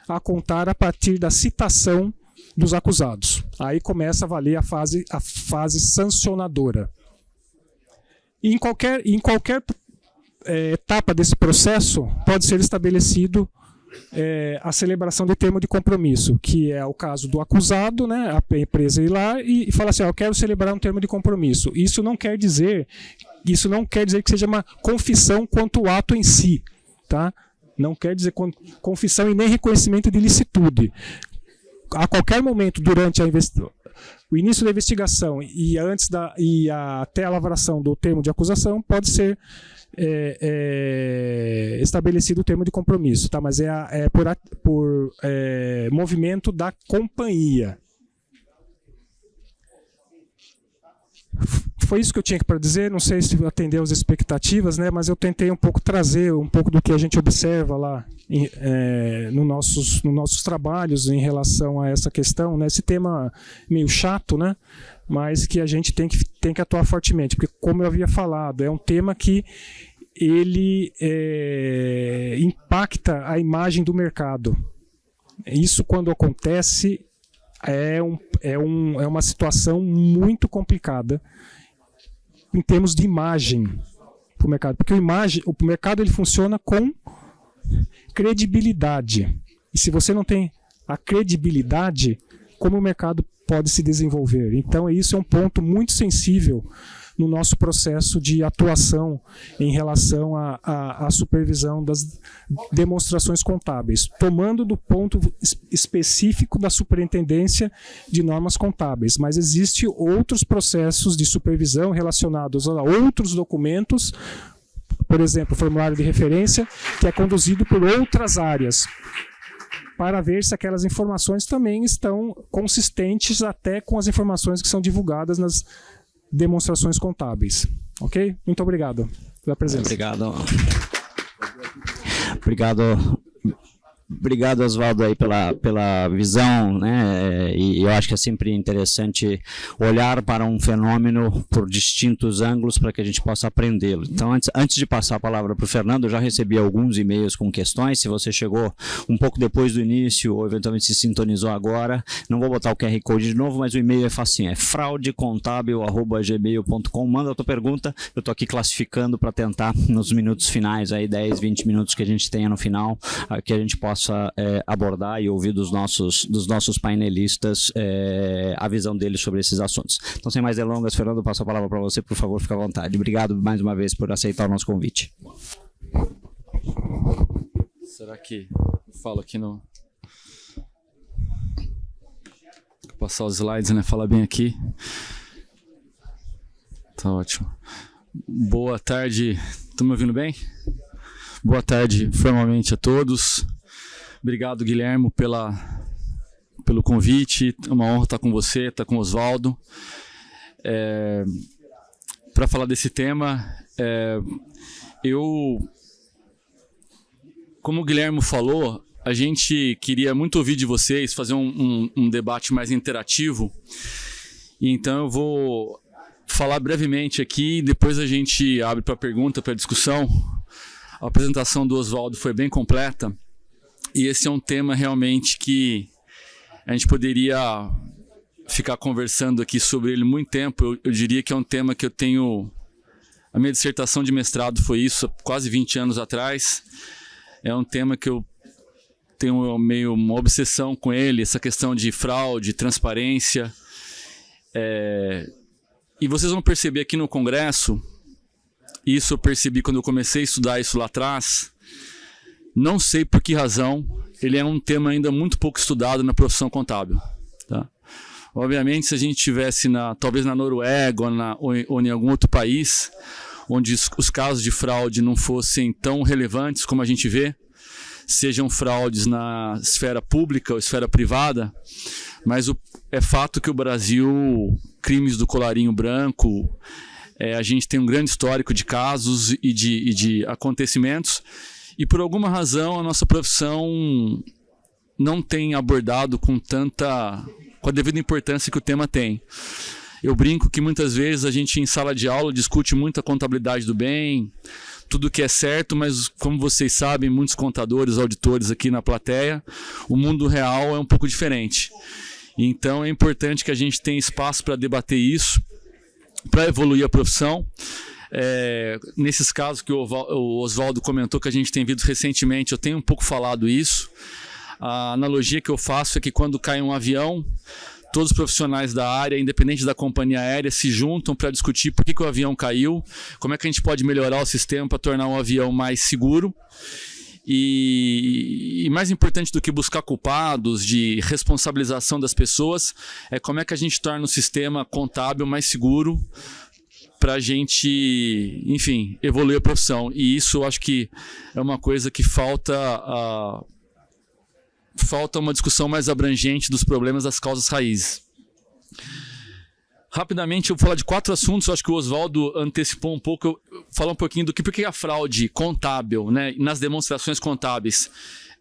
a contar a partir da citação dos acusados. Aí começa a valer a fase sancionadora. E em qualquer etapa desse processo pode ser estabelecido a celebração de termo de compromisso, que é o caso do acusado, né, a empresa ir lá e falar assim, eu quero celebrar um termo de compromisso. Isso não quer dizer que seja uma confissão quanto ao ato em si, tá? Não quer dizer confissão e nem reconhecimento de ilicitude. A qualquer momento durante o início da investigação e até a lavração do termo de acusação pode ser estabelecido o termo de compromisso, tá? Mas por movimento da companhia. Foi isso que eu tinha para dizer, não sei se atendeu às expectativas, né? Mas eu tentei um pouco trazer um pouco do que a gente observa lá nos nossos trabalhos em relação a essa questão, né? Esse tema meio chato, né? Mas que a gente tem que atuar fortemente, porque como eu havia falado, é um tema que ele impacta a imagem do mercado. Isso, quando acontece, é uma situação muito complicada em termos de imagem para o mercado, porque o mercado ele funciona com credibilidade. E se você não tem a credibilidade, como o mercado pode se desenvolver? Então, isso é um ponto muito sensível no nosso processo de atuação em relação à supervisão das demonstrações contábeis, tomando do ponto específico da Superintendência de Normas Contábeis, mas existem outros processos de supervisão relacionados a outros documentos, por exemplo, o formulário de referência, que é conduzido por outras áreas, para ver se aquelas informações também estão consistentes até com as informações que são divulgadas nas demonstrações contábeis. Ok? Muito obrigado pela presença. Obrigado, Oswaldo, aí pela visão, né? E eu acho que é sempre interessante olhar para um fenômeno por distintos ângulos para que a gente possa aprendê-lo. Então, antes de passar a palavra para o Fernando, eu já recebi alguns e-mails com questões. Se você chegou um pouco depois do início ou eventualmente se sintonizou agora, não vou botar o QR Code de novo, mas o e-mail é facinho, é fraudecontábil@gmail.com. Manda a tua pergunta, eu estou aqui classificando para tentar, nos minutos finais, aí 10, 20 minutos que a gente tenha no final, que a gente possa abordar e ouvir dos nossos painelistas a visão deles sobre esses assuntos. Então, sem mais delongas, Fernando, passo a palavra para você, por favor, fique à vontade. Obrigado mais uma vez por aceitar o nosso convite. Será que eu falo aqui no... Vou passar os slides, né? Fala bem aqui. Tá ótimo. Boa tarde. Estão me ouvindo bem? Boa tarde formalmente a todos. Obrigado, Guilherme, pelo convite. É uma honra estar com você, estar com o Oswaldo. Para falar desse tema, como o Guilherme falou, a gente queria muito ouvir de vocês, fazer um debate mais interativo. Então eu vou falar brevemente aqui, depois a gente abre para pergunta, para discussão. A apresentação do Oswaldo foi bem completa. E esse é um tema realmente que a gente poderia ficar conversando aqui sobre ele muito tempo. Eu diria que é um tema que eu tenho... A minha dissertação de mestrado foi isso, há quase 20 anos atrás. É um tema que eu tenho meio uma obsessão com ele, essa questão de fraude, transparência. E vocês vão perceber aqui no Congresso, isso eu percebi quando eu comecei a estudar isso lá atrás, não sei por que razão, ele é um tema ainda muito pouco estudado na profissão contábil. Tá? Obviamente, se a gente estivesse talvez na Noruega ou em algum outro país, onde os casos de fraude não fossem tão relevantes como a gente vê, sejam fraudes na esfera pública ou esfera privada, mas é fato que o Brasil, crimes do colarinho branco, A gente tem um grande histórico de casos e de acontecimentos, e por alguma razão a nossa profissão não tem abordado com a devida importância que o tema tem. Eu brinco que muitas vezes a gente em sala de aula discute muito a contabilidade do bem, tudo que é certo, mas como vocês sabem, muitos contadores, auditores aqui na plateia, o mundo real é um pouco diferente. Então é importante que a gente tenha espaço para debater isso, para evoluir a profissão. Nesses casos que o Oswaldo comentou que a gente tem visto recentemente, eu tenho um pouco falado isso. A analogia que eu faço é que quando cai um avião, todos os profissionais da área, independente da companhia aérea, se juntam para discutir por que o avião caiu, como é que a gente pode melhorar o sistema para tornar o avião mais seguro. E mais importante do que buscar culpados, de responsabilização das pessoas, é como é que a gente torna o sistema contábil mais seguro para a gente, enfim, evoluir a profissão. E isso eu acho que é uma coisa que falta uma discussão mais abrangente dos problemas das causas raízes. Rapidamente, eu vou falar de 4 assuntos, eu acho que o Oswaldo antecipou um pouco, falar um pouquinho do que porque a fraude contábil, né, nas demonstrações contábeis,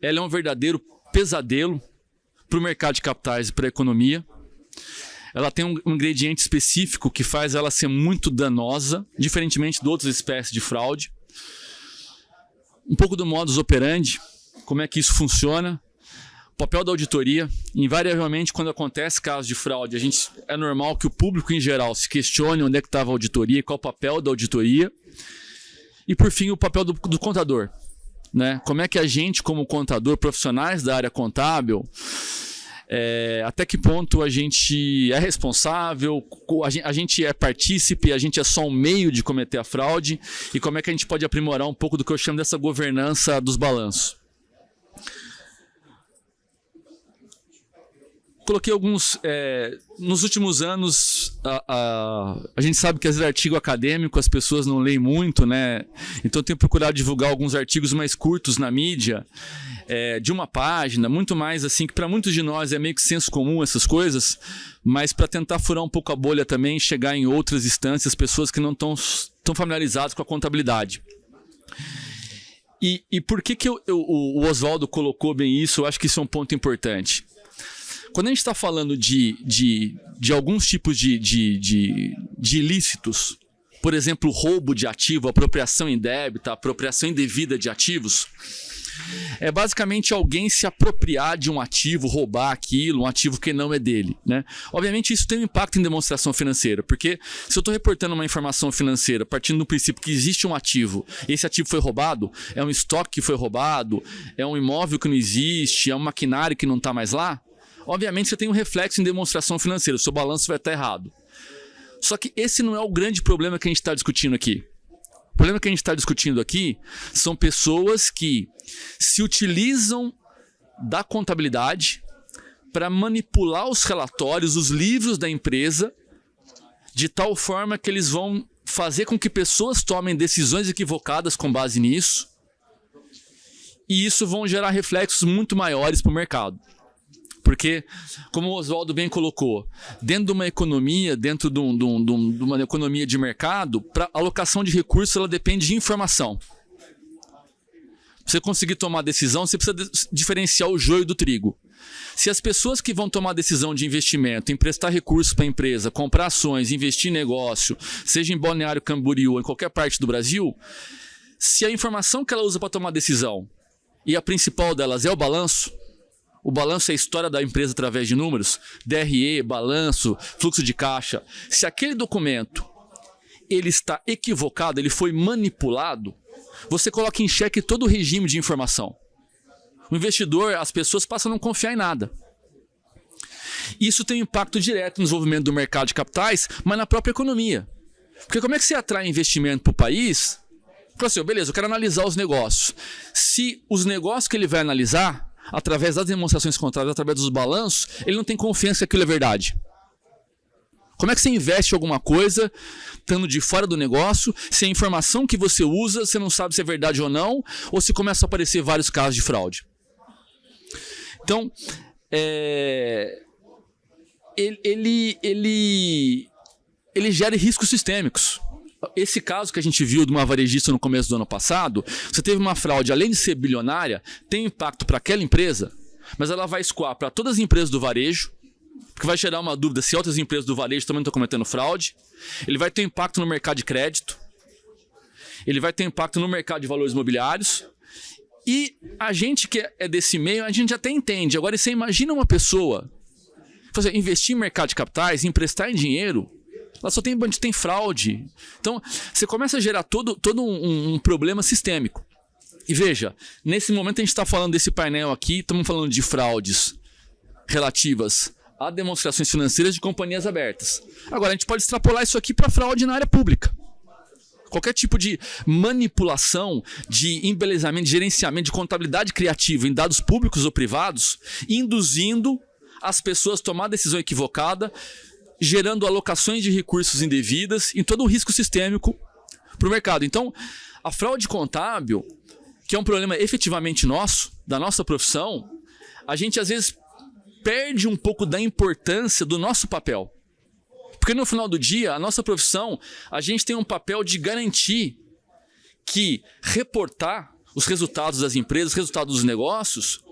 ela é um verdadeiro pesadelo para o mercado de capitais e para a economia. Ela tem um ingrediente específico que faz ela ser muito danosa, diferentemente de outras espécies de fraude. Um pouco do modus operandi, como é que isso funciona. O papel da auditoria, invariavelmente quando acontece casos de fraude, é normal que o público em geral se questione onde é que estava a auditoria, qual o papel da auditoria. E por fim o papel do contador, né? Como é que a gente como contador, profissionais da área contábil, até que ponto a gente é responsável, a gente é partícipe, a gente é só um meio de cometer a fraude, e como é que a gente pode aprimorar um pouco do que eu chamo dessa governança dos balanços. Coloquei alguns, nos últimos anos, a gente sabe que às vezes artigo acadêmico as pessoas não leem muito, né? Então eu tenho procurado divulgar alguns artigos mais curtos na mídia, de uma página, muito mais assim, que para muitos de nós é meio que senso comum essas coisas, mas para tentar furar um pouco a bolha também, chegar em outras instâncias, pessoas que não estão tão familiarizadas com a contabilidade. E por que o Oswaldo colocou bem isso? Eu acho que isso é um ponto importante. Quando a gente está falando de alguns tipos de ilícitos, por exemplo, roubo de ativo, apropriação indébita, apropriação indevida de ativos, é basicamente alguém se apropriar de um ativo, roubar aquilo, um ativo que não é dele, né? Obviamente isso tem um impacto em demonstração financeira, porque se eu estou reportando uma informação financeira partindo do princípio que existe um ativo, esse ativo foi roubado, é um estoque que foi roubado, é um imóvel que não existe, é um maquinário que não está mais lá, obviamente você tem um reflexo em demonstração financeira, o seu balanço vai estar errado. Só que esse não é o grande problema que a gente está discutindo aqui. O problema que a gente está discutindo aqui são pessoas que se utilizam da contabilidade para manipular os relatórios, os livros da empresa, de tal forma que eles vão fazer com que pessoas tomem decisões equivocadas com base nisso, e isso vão gerar reflexos muito maiores para o mercado. Porque, como o Oswaldo bem colocou, dentro de uma economia, dentro de uma economia de mercado, para alocação de recursos, ela depende de informação. Para você conseguir tomar decisão, você precisa diferenciar o joio do trigo. Se as pessoas que vão tomar decisão de investimento, emprestar recursos para a empresa, comprar ações, investir em negócio, seja em Balneário Camboriú ou em qualquer parte do Brasil, se a informação que ela usa para tomar decisão, e a principal delas é o balanço é a história da empresa através de números, DRE, balanço, fluxo de caixa. Se aquele documento ele está equivocado, ele foi manipulado, você coloca em xeque todo o regime de informação. O investidor, as pessoas passam a não confiar em nada. Isso tem um impacto direto no desenvolvimento do mercado de capitais, mas na própria economia. Porque como é que você atrai investimento para o país? Fala assim, beleza, eu quero analisar os negócios. Se os negócios que ele vai analisar, através das demonstrações contábeis, através dos balanços, ele não tem confiança que aquilo é verdade. Como é que você investe em alguma coisa, estando de fora do negócio, se a informação que você usa, você não sabe se é verdade ou não, ou se começa a aparecer vários casos de fraude? Então, ele gera riscos sistêmicos. esse caso que a gente viu de uma varejista no começo do ano passado, você teve uma fraude, além de ser bilionária, tem impacto para aquela empresa, mas ela vai escoar para todas as empresas do varejo, porque vai gerar uma dúvida se outras empresas do varejo também estão cometendo fraude. Ele vai ter impacto no mercado de crédito, ele vai ter impacto no mercado de valores imobiliários. E a gente que é desse meio, a gente até entende. Agora, você imagina uma pessoa investir em mercado de capitais, emprestar em dinheiro, ela só tem bandido, tem fraude. Então, você começa a gerar todo um problema sistêmico. E veja, nesse momento a gente está falando desse painel aqui, estamos falando de fraudes relativas a demonstrações financeiras de companhias abertas. Agora, a gente pode extrapolar isso aqui para fraude na área pública. Qualquer tipo de manipulação, de embelezamento, de gerenciamento, de contabilidade criativa em dados públicos ou privados, induzindo as pessoas a tomar decisão equivocada, gerando alocações de recursos indevidas em todo o risco sistêmico para o mercado. Então, a fraude contábil, que é um problema efetivamente nosso, da nossa profissão, a gente às vezes perde um pouco da importância do nosso papel. Porque no final do dia, a nossa profissão, a gente tem um papel de garantir que reportar os resultados das empresas, os resultados dos negócios,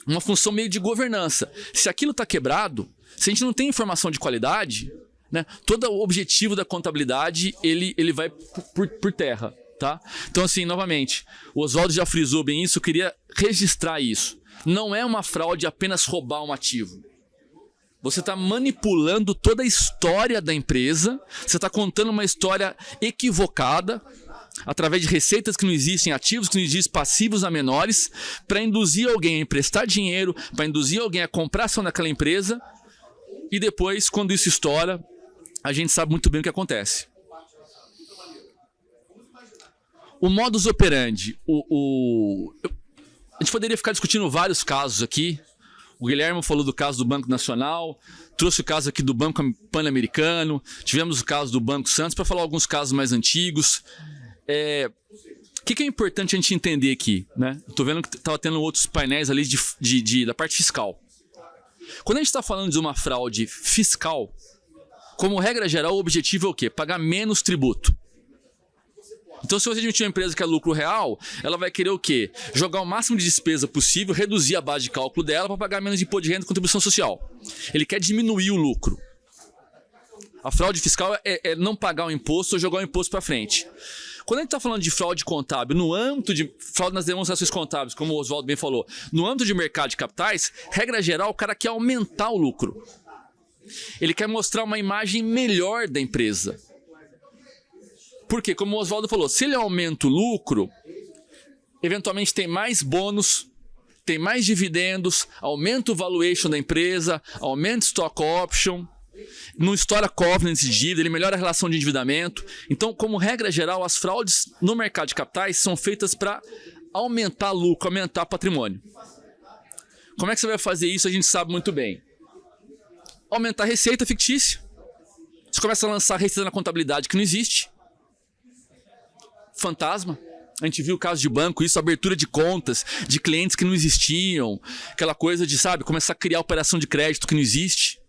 uma função meio de governança. Se aquilo está quebrado, se a gente não tem informação de qualidade, né, todo o objetivo da contabilidade ele vai por terra. Tá? Então, assim, novamente, o Oswaldo já frisou bem isso, eu queria registrar isso. Não é uma fraude apenas roubar um ativo. Você está manipulando toda a história da empresa, você está contando uma história equivocada, através de receitas que não existem, ativos que não existem, passivos a menores, para induzir alguém a emprestar dinheiro, para induzir alguém a comprar ação daquela empresa, e depois, quando isso estoura, a gente sabe muito bem o que acontece. O modus operandi, a gente poderia ficar discutindo vários casos aqui. O Guilherme falou do caso do Banco Nacional, trouxe o caso aqui do Banco Pan-Americano, tivemos o caso do Banco Santos, para falar alguns casos mais antigos. O que é importante a gente entender aqui? Né? Estou vendo que estava tendo outros painéis ali da parte fiscal. Quando a gente está falando de uma fraude fiscal, como regra geral, o objetivo é o quê? Pagar menos tributo. Então, se você admitir uma empresa que é lucro real, ela vai querer o quê? Jogar o máximo de despesa possível, reduzir a base de cálculo dela para pagar menos de imposto de renda e contribuição social. Ele quer diminuir o lucro. A fraude fiscal é não pagar o imposto ou jogar o imposto para frente. Quando a gente está falando de fraude contábil, no âmbito de fraude nas demonstrações contábeis, como o Oswaldo bem falou, no âmbito de mercado de capitais, regra geral, o cara quer aumentar o lucro. Ele quer mostrar uma imagem melhor da empresa. Porque, como o Oswaldo falou, se ele aumenta o lucro, eventualmente tem mais bônus, tem mais dividendos, aumenta o valuation da empresa, aumenta o stock option, não estoura covenants de dívida, ele melhora a relação de endividamento. Então, como regra geral, as fraudes no mercado de capitais são feitas para aumentar lucro, aumentar patrimônio. Como é que você vai fazer isso? A gente sabe muito bem. Aumentar a receita fictícia. Você começa a lançar receita na contabilidade que não existe. Fantasma. A gente viu o caso de banco, isso, abertura de contas de clientes que não existiam, aquela coisa de, sabe, começar a criar operação de crédito que não existe,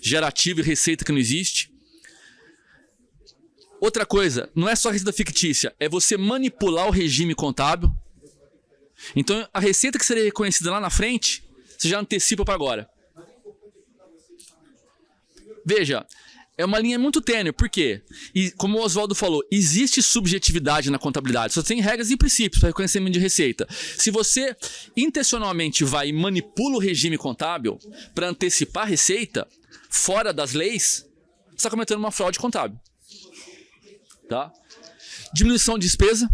gerativo e receita que não existe. Outra coisa, não é só receita fictícia, é você manipular o regime contábil. Então, a receita que seria reconhecida lá na frente, você já antecipa para agora. Veja, é uma linha muito tênue, por quê? E como o Oswaldo falou, existe subjetividade na contabilidade, só tem regras e princípios para reconhecimento de receita. Se você intencionalmente vai e manipula o regime contábil para antecipar a receita, fora das leis, você está cometendo uma fraude contábil. Tá? Diminuição de despesa,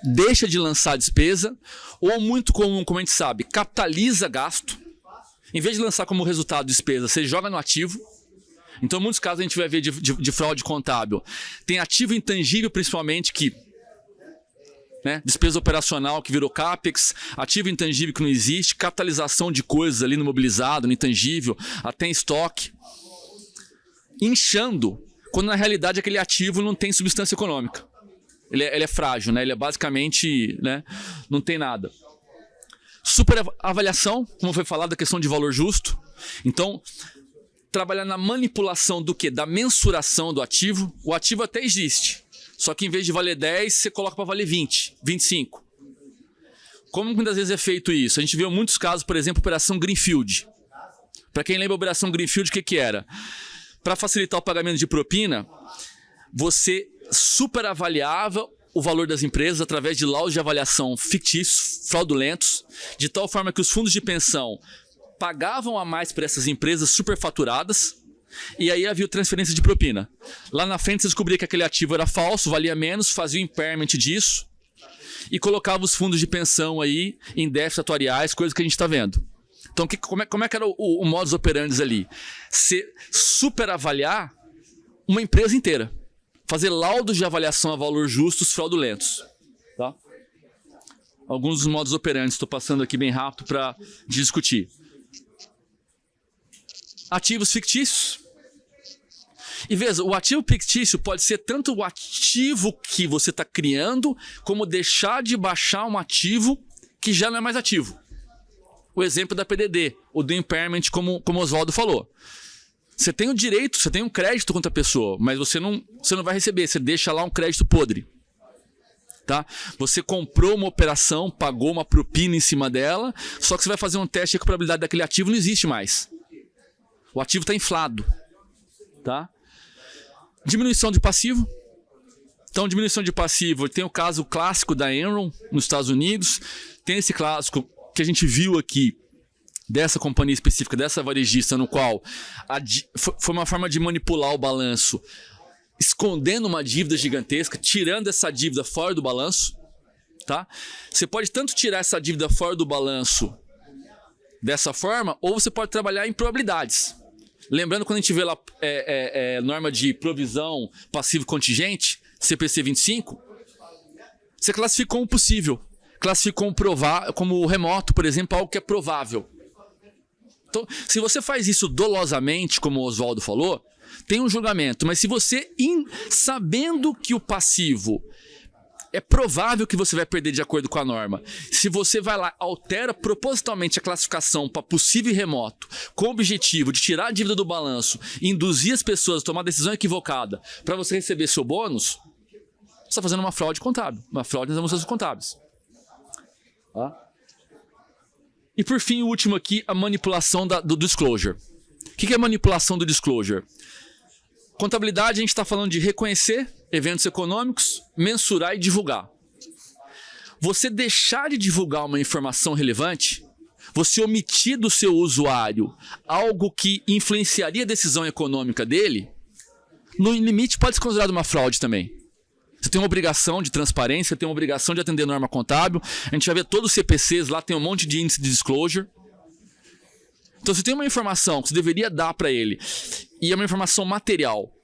deixa de lançar despesa, ou muito comum, como a gente sabe, capitaliza gasto. Em vez de lançar como resultado despesa, você joga no ativo. Então, em muitos casos, a gente vai ver de fraude contábil. Tem ativo intangível, principalmente, que... né, despesa operacional que virou CAPEX, ativo intangível que não existe, capitalização de coisas ali no mobilizado, no intangível, até em estoque. Inchando, quando na realidade aquele ativo não tem substância econômica. Ele é frágil, né? Ele é basicamente... né, não tem nada. Superavaliação, como foi falado, a questão de valor justo. Então... trabalhar na manipulação do quê? Da mensuração do ativo. O ativo até existe, só que em vez de valer 10, você coloca para valer 20, 25. Como muitas vezes é feito isso? A gente viu muitos casos, por exemplo, Operação Greenfield. Para quem lembra a Operação Greenfield, o que era? Para facilitar o pagamento de propina, você superavaliava o valor das empresas através de laudos de avaliação fictícios, fraudulentos, de tal forma que os fundos de pensão pagavam a mais para essas empresas superfaturadas, e aí havia transferência de propina. Lá na frente você descobria que aquele ativo era falso, valia menos, fazia o impairment disso e colocava os fundos de pensão aí em déficits atuariais, coisas que a gente está vendo. Então como é que era o modus operandi ali? Você superavaliar uma empresa inteira. Fazer laudos de avaliação a valor justos fraudulentos. Tá? Alguns dos modus operandi, estou passando aqui bem rápido para discutir. Ativos fictícios. E veja, o ativo fictício pode ser tanto o ativo que você está criando, como deixar de baixar um ativo que já não é mais ativo. O exemplo da PDD, o do impairment, como o Oswaldo falou. Você tem o direito, você tem um crédito contra a pessoa, mas você não vai receber, você deixa lá um crédito podre. Tá? Você comprou uma operação, pagou uma propina em cima dela, só que você vai fazer um teste de recuperabilidade daquele ativo, não existe mais. O ativo está inflado. Tá? Diminuição de passivo. Então, diminuição de passivo, tem o caso clássico da Enron, nos Estados Unidos, tem esse clássico que a gente viu aqui, dessa companhia específica, dessa varejista, no qual foi uma forma de manipular o balanço, escondendo uma dívida gigantesca, tirando essa dívida fora do balanço. Tá? Você pode tanto tirar essa dívida fora do balanço dessa forma, ou você pode trabalhar em probabilidades. Lembrando, quando a gente vê lá norma de provisão passivo contingente, CPC 25, você classificou um possível, classificou como remoto, por exemplo, algo que é provável. Então, se você faz isso dolosamente, como o Oswaldo falou, tem um julgamento. Mas se você, sabendo que o passivo é provável que você vai perder de acordo com a norma, se você vai lá, altera propositalmente a classificação para possível e remoto, com o objetivo de tirar a dívida do balanço e induzir as pessoas a tomar decisão equivocada para você receber seu bônus, você está fazendo uma fraude contábil, uma fraude nas demonstrações contábeis. Tá? E por fim, o último aqui, a manipulação do disclosure. O que é a manipulação do disclosure? Contabilidade, a gente está falando de reconhecer eventos econômicos, mensurar e divulgar. Você deixar de divulgar uma informação relevante, você omitir do seu usuário algo que influenciaria a decisão econômica dele, no limite pode ser considerado uma fraude também. Você tem uma obrigação de transparência, tem uma obrigação de atender norma contábil. A gente vai ver todos os CPCs, lá tem um monte de índice de disclosure. Então, você tem uma informação que você deveria dar para ele, e é uma informação material,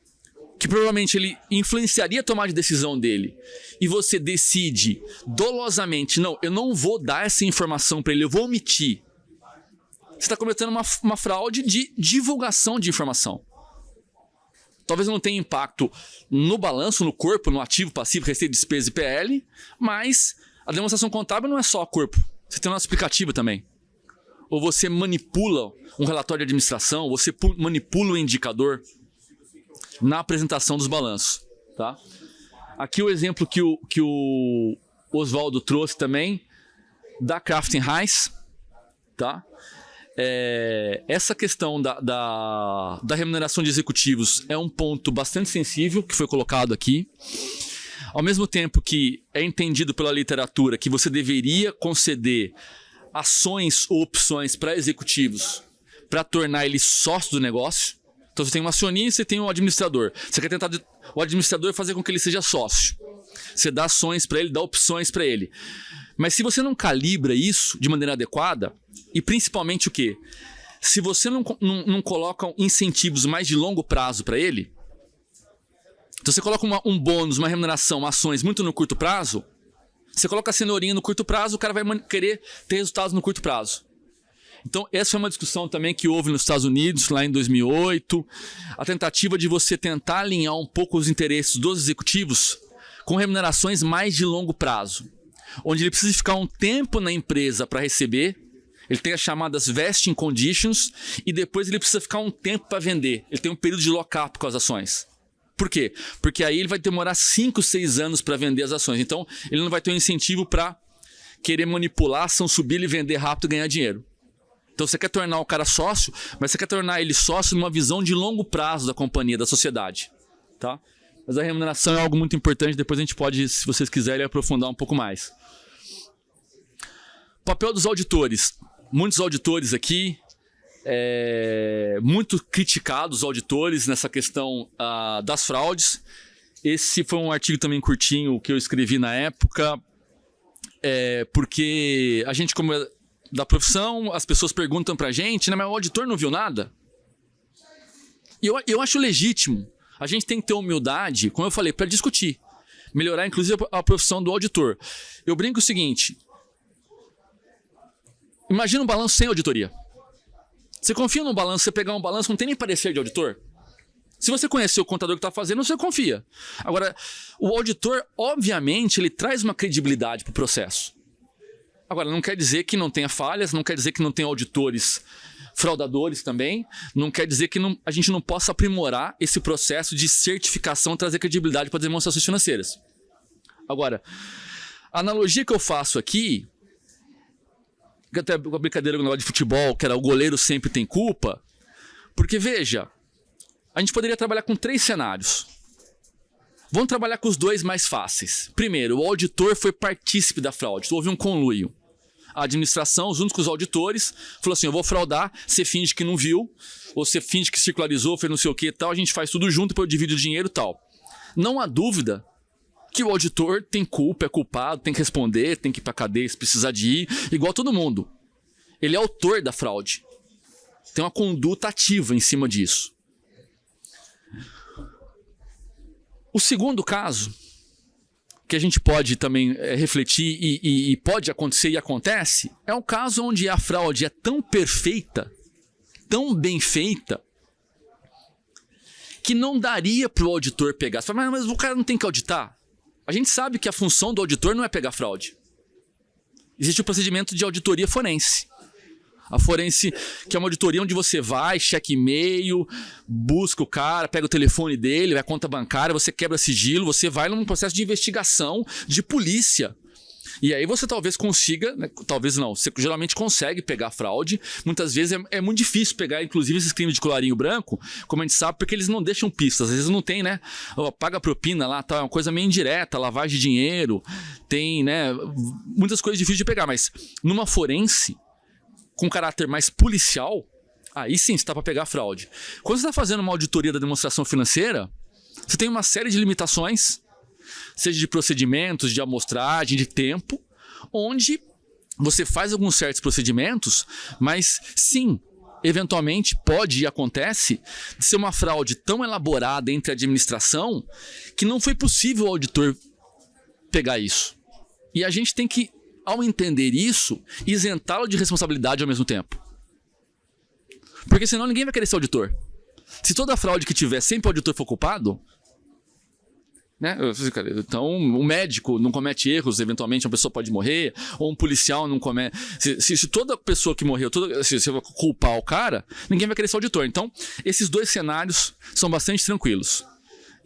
que provavelmente ele influenciaria a tomada de decisão dele, e você decide dolosamente, não, eu não vou dar essa informação para ele, eu vou omitir. Você está cometendo uma fraude de divulgação de informação. Talvez não tenha impacto no balanço, no corpo, no ativo, passivo, receita, despesa e PL, mas a demonstração contábil não é só corpo. Você tem uma explicativa também. Ou você manipula um relatório de administração, você manipula o indicador na apresentação dos balanços. Tá? Aqui o exemplo que o Oswaldo trouxe também, da Kraft Heinz. Tá? Essa questão da remuneração de executivos é um ponto bastante sensível que foi colocado aqui. Ao mesmo tempo que é entendido pela literatura que você deveria conceder ações ou opções para executivos para tornar eles sócios do negócio. Então você tem um acionista e tem um administrador. Você quer tentar o administrador fazer com que ele seja sócio. Você dá ações para ele, dá opções para ele. Mas se você não calibra isso de maneira adequada, e principalmente o quê? Se você não coloca incentivos mais de longo prazo para ele, então você coloca um bônus, uma remuneração, ações muito no curto prazo, você coloca a cenourinha no curto prazo, o cara vai querer ter resultados no curto prazo. Então essa foi uma discussão também que houve nos Estados Unidos, lá em 2008, a tentativa de você tentar alinhar um pouco os interesses dos executivos com remunerações mais de longo prazo, onde ele precisa ficar um tempo na empresa para receber, Ele tem as chamadas vesting conditions e depois ele precisa ficar um tempo para vender. Ele tem um período de lock-up com as ações. Por quê? Porque aí ele vai demorar 5, 6 anos para vender as ações. Então, ele não vai ter um incentivo para querer manipular a ação, subir e vender rápido e ganhar dinheiro. Então, você quer tornar o cara sócio, mas você quer tornar ele sócio numa visão de longo prazo da companhia, da sociedade. Tá? Mas a remuneração é algo muito importante. Depois a gente pode, se vocês quiserem, aprofundar um pouco mais. Papel dos auditores. Muitos auditores aqui, muito criticados auditores nessa questão das fraudes. Esse foi um artigo também curtinho que eu escrevi na época, porque a gente, como é da profissão, as pessoas perguntam pra gente, né, mas o auditor não viu nada? E eu acho legítimo. A gente tem que ter humildade, como eu falei, para discutir. Melhorar, inclusive, a profissão do auditor. Eu brinco o seguinte... Imagina um balanço sem auditoria. Você confia num balanço, você pegar um balanço, não tem nem parecer de auditor? Se você conhecer o contador que está fazendo, você confia. Agora, o auditor, obviamente, ele traz uma credibilidade para o processo. Agora, não quer dizer que não tenha falhas, não quer dizer que não tenha auditores fraudadores também, não quer dizer que a gente não possa aprimorar esse processo de certificação, trazer credibilidade para demonstrações financeiras. Agora, a analogia que eu faço aqui... até com a brincadeira com o negócio de futebol, que era o goleiro sempre tem culpa, porque veja, a gente poderia trabalhar com 3 cenários. Vamos trabalhar com os 2 mais fáceis. Primeiro, o auditor foi partícipe da fraude, houve um conluio. A administração, junto com os auditores, falou assim, eu vou fraudar, você finge que não viu, ou você finge que circularizou, fez não sei o que e tal, a gente faz tudo junto, depois eu divido o dinheiro e tal. Não há dúvida que o auditor tem culpa, é culpado, tem que responder, tem que ir para a cadeia se precisar de ir, igual todo mundo. Ele é autor da fraude. Tem uma conduta ativa em cima disso. O segundo caso, que a gente pode também refletir e pode acontecer e acontece, é um caso onde a fraude é tão perfeita, tão bem feita, que não daria para o auditor pegar. Você fala, mas o cara não tem que auditar? A gente sabe que a função do auditor não é pegar fraude. Existe o procedimento de auditoria forense. A forense, que é uma auditoria onde você vai, checa e-mail, busca o cara, pega o telefone dele, vai à conta bancária, você quebra sigilo, você vai num processo de investigação de polícia. E aí você talvez consiga, né, talvez não, você geralmente consegue pegar fraude. Muitas vezes é muito difícil pegar, inclusive, esses crimes de colarinho branco, como a gente sabe, porque eles não deixam pistas. Às vezes não tem, né? Paga propina lá, tá, é uma coisa meio indireta, lavagem de dinheiro, tem, né, muitas coisas difíceis de pegar. Mas numa forense, com caráter mais policial, aí sim está para pegar fraude. Quando você está fazendo uma auditoria da demonstração financeira, você tem uma série de limitações, seja de procedimentos, de amostragem, de tempo, onde você faz alguns certos procedimentos, mas sim, eventualmente pode e acontece de ser uma fraude tão elaborada entre a administração que não foi possível o auditor pegar isso. E a gente tem que, ao entender isso, isentá-lo de responsabilidade ao mesmo tempo. Porque senão ninguém vai querer ser auditor. Se toda fraude que tiver sempre o auditor for culpado, né? Então um médico não comete erros, eventualmente uma pessoa pode morrer, ou um policial não comete. Se toda pessoa que morreu, se você culpar o cara, ninguém vai querer ser auditor. Então esses 2 cenários são bastante tranquilos.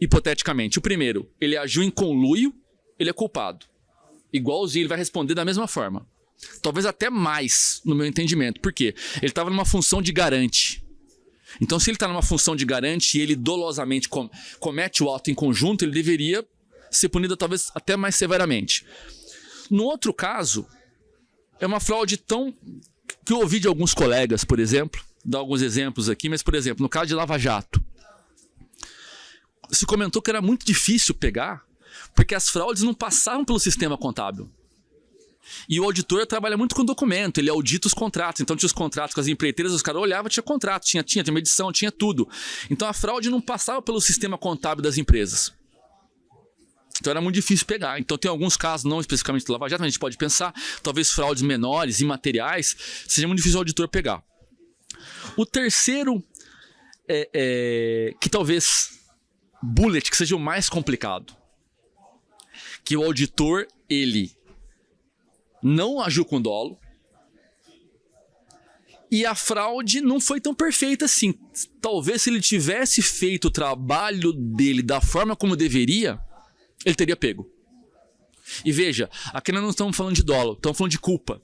Hipoteticamente, o primeiro, ele agiu em conluio, ele é culpado. Igualzinho, ele vai responder da mesma forma. Talvez até mais, no meu entendimento. Por quê? Ele estava numa função de garante. Então, se ele está numa função de garante e ele dolosamente comete o ato em conjunto, ele deveria ser punido talvez até mais severamente. No outro caso, é uma fraude tão... que eu ouvi de alguns colegas, por exemplo, dar alguns exemplos aqui, mas, por exemplo, no caso de Lava Jato, se comentou que era muito difícil pegar, porque as fraudes não passavam pelo sistema contábil. E o auditor trabalha muito com documento, ele audita os contratos. Então tinha os contratos com as empreiteiras, os caras olhavam, tinha contrato, tinha medição, tinha tudo. Então a fraude não passava pelo sistema contábil das empresas. Então era muito difícil pegar. Então tem alguns casos, não especificamente do Lava Jato, mas a gente pode pensar, talvez fraudes menores, imateriais, seja muito difícil o auditor pegar. O terceiro, que talvez bullet, que seja o mais complicado, que o auditor, ele não agiu com dolo, E a fraude não foi tão perfeita assim. Talvez se ele tivesse feito o trabalho dele da forma como deveria, ele teria pego. E veja, aqui nós não estamos falando de dolo, estamos falando de culpa.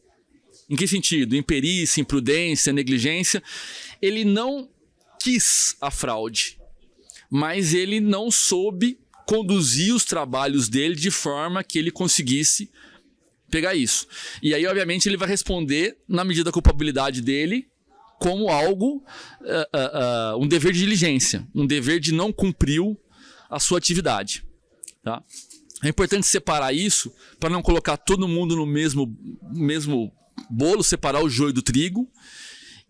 Em que sentido? Imperícia, imprudência, negligência. Ele não quis a fraude, mas ele não soube conduzir os trabalhos dele de forma que ele conseguisse pegar isso. E aí, obviamente, ele vai responder na medida da culpabilidade dele como algo, um dever de diligência, um dever de não cumprir a sua atividade. Tá? É importante separar isso para não colocar todo mundo no mesmo bolo, separar o joio do trigo,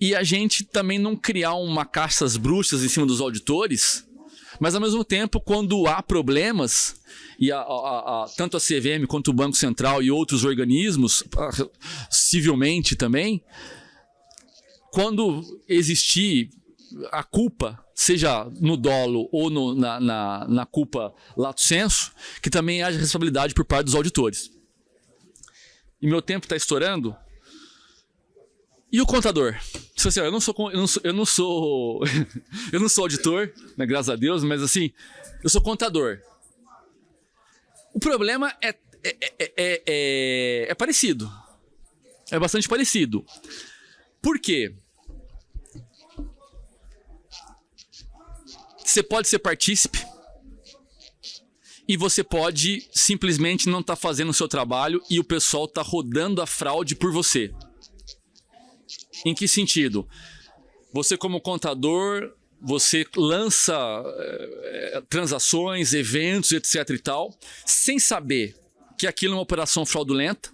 e a gente também não criar uma caça às bruxas em cima dos auditores, mas ao mesmo tempo, quando há problemas, e tanto a CVM quanto o Banco Central e outros organismos, civilmente também, quando existir a culpa, seja no dolo ou na culpa lato sensu, que também haja responsabilidade por parte dos auditores. E meu tempo está estourando. E o contador? Assim, eu não sou auditor, né, graças a Deus, mas assim, eu sou contador. O problema é parecido. É bastante parecido. Por quê? Você pode ser partícipe e você pode simplesmente não estar fazendo o seu trabalho e o pessoal está rodando a fraude por você. Em que sentido? Você, como contador, você lança transações, eventos, etc. e tal, sem saber que aquilo é uma operação fraudulenta.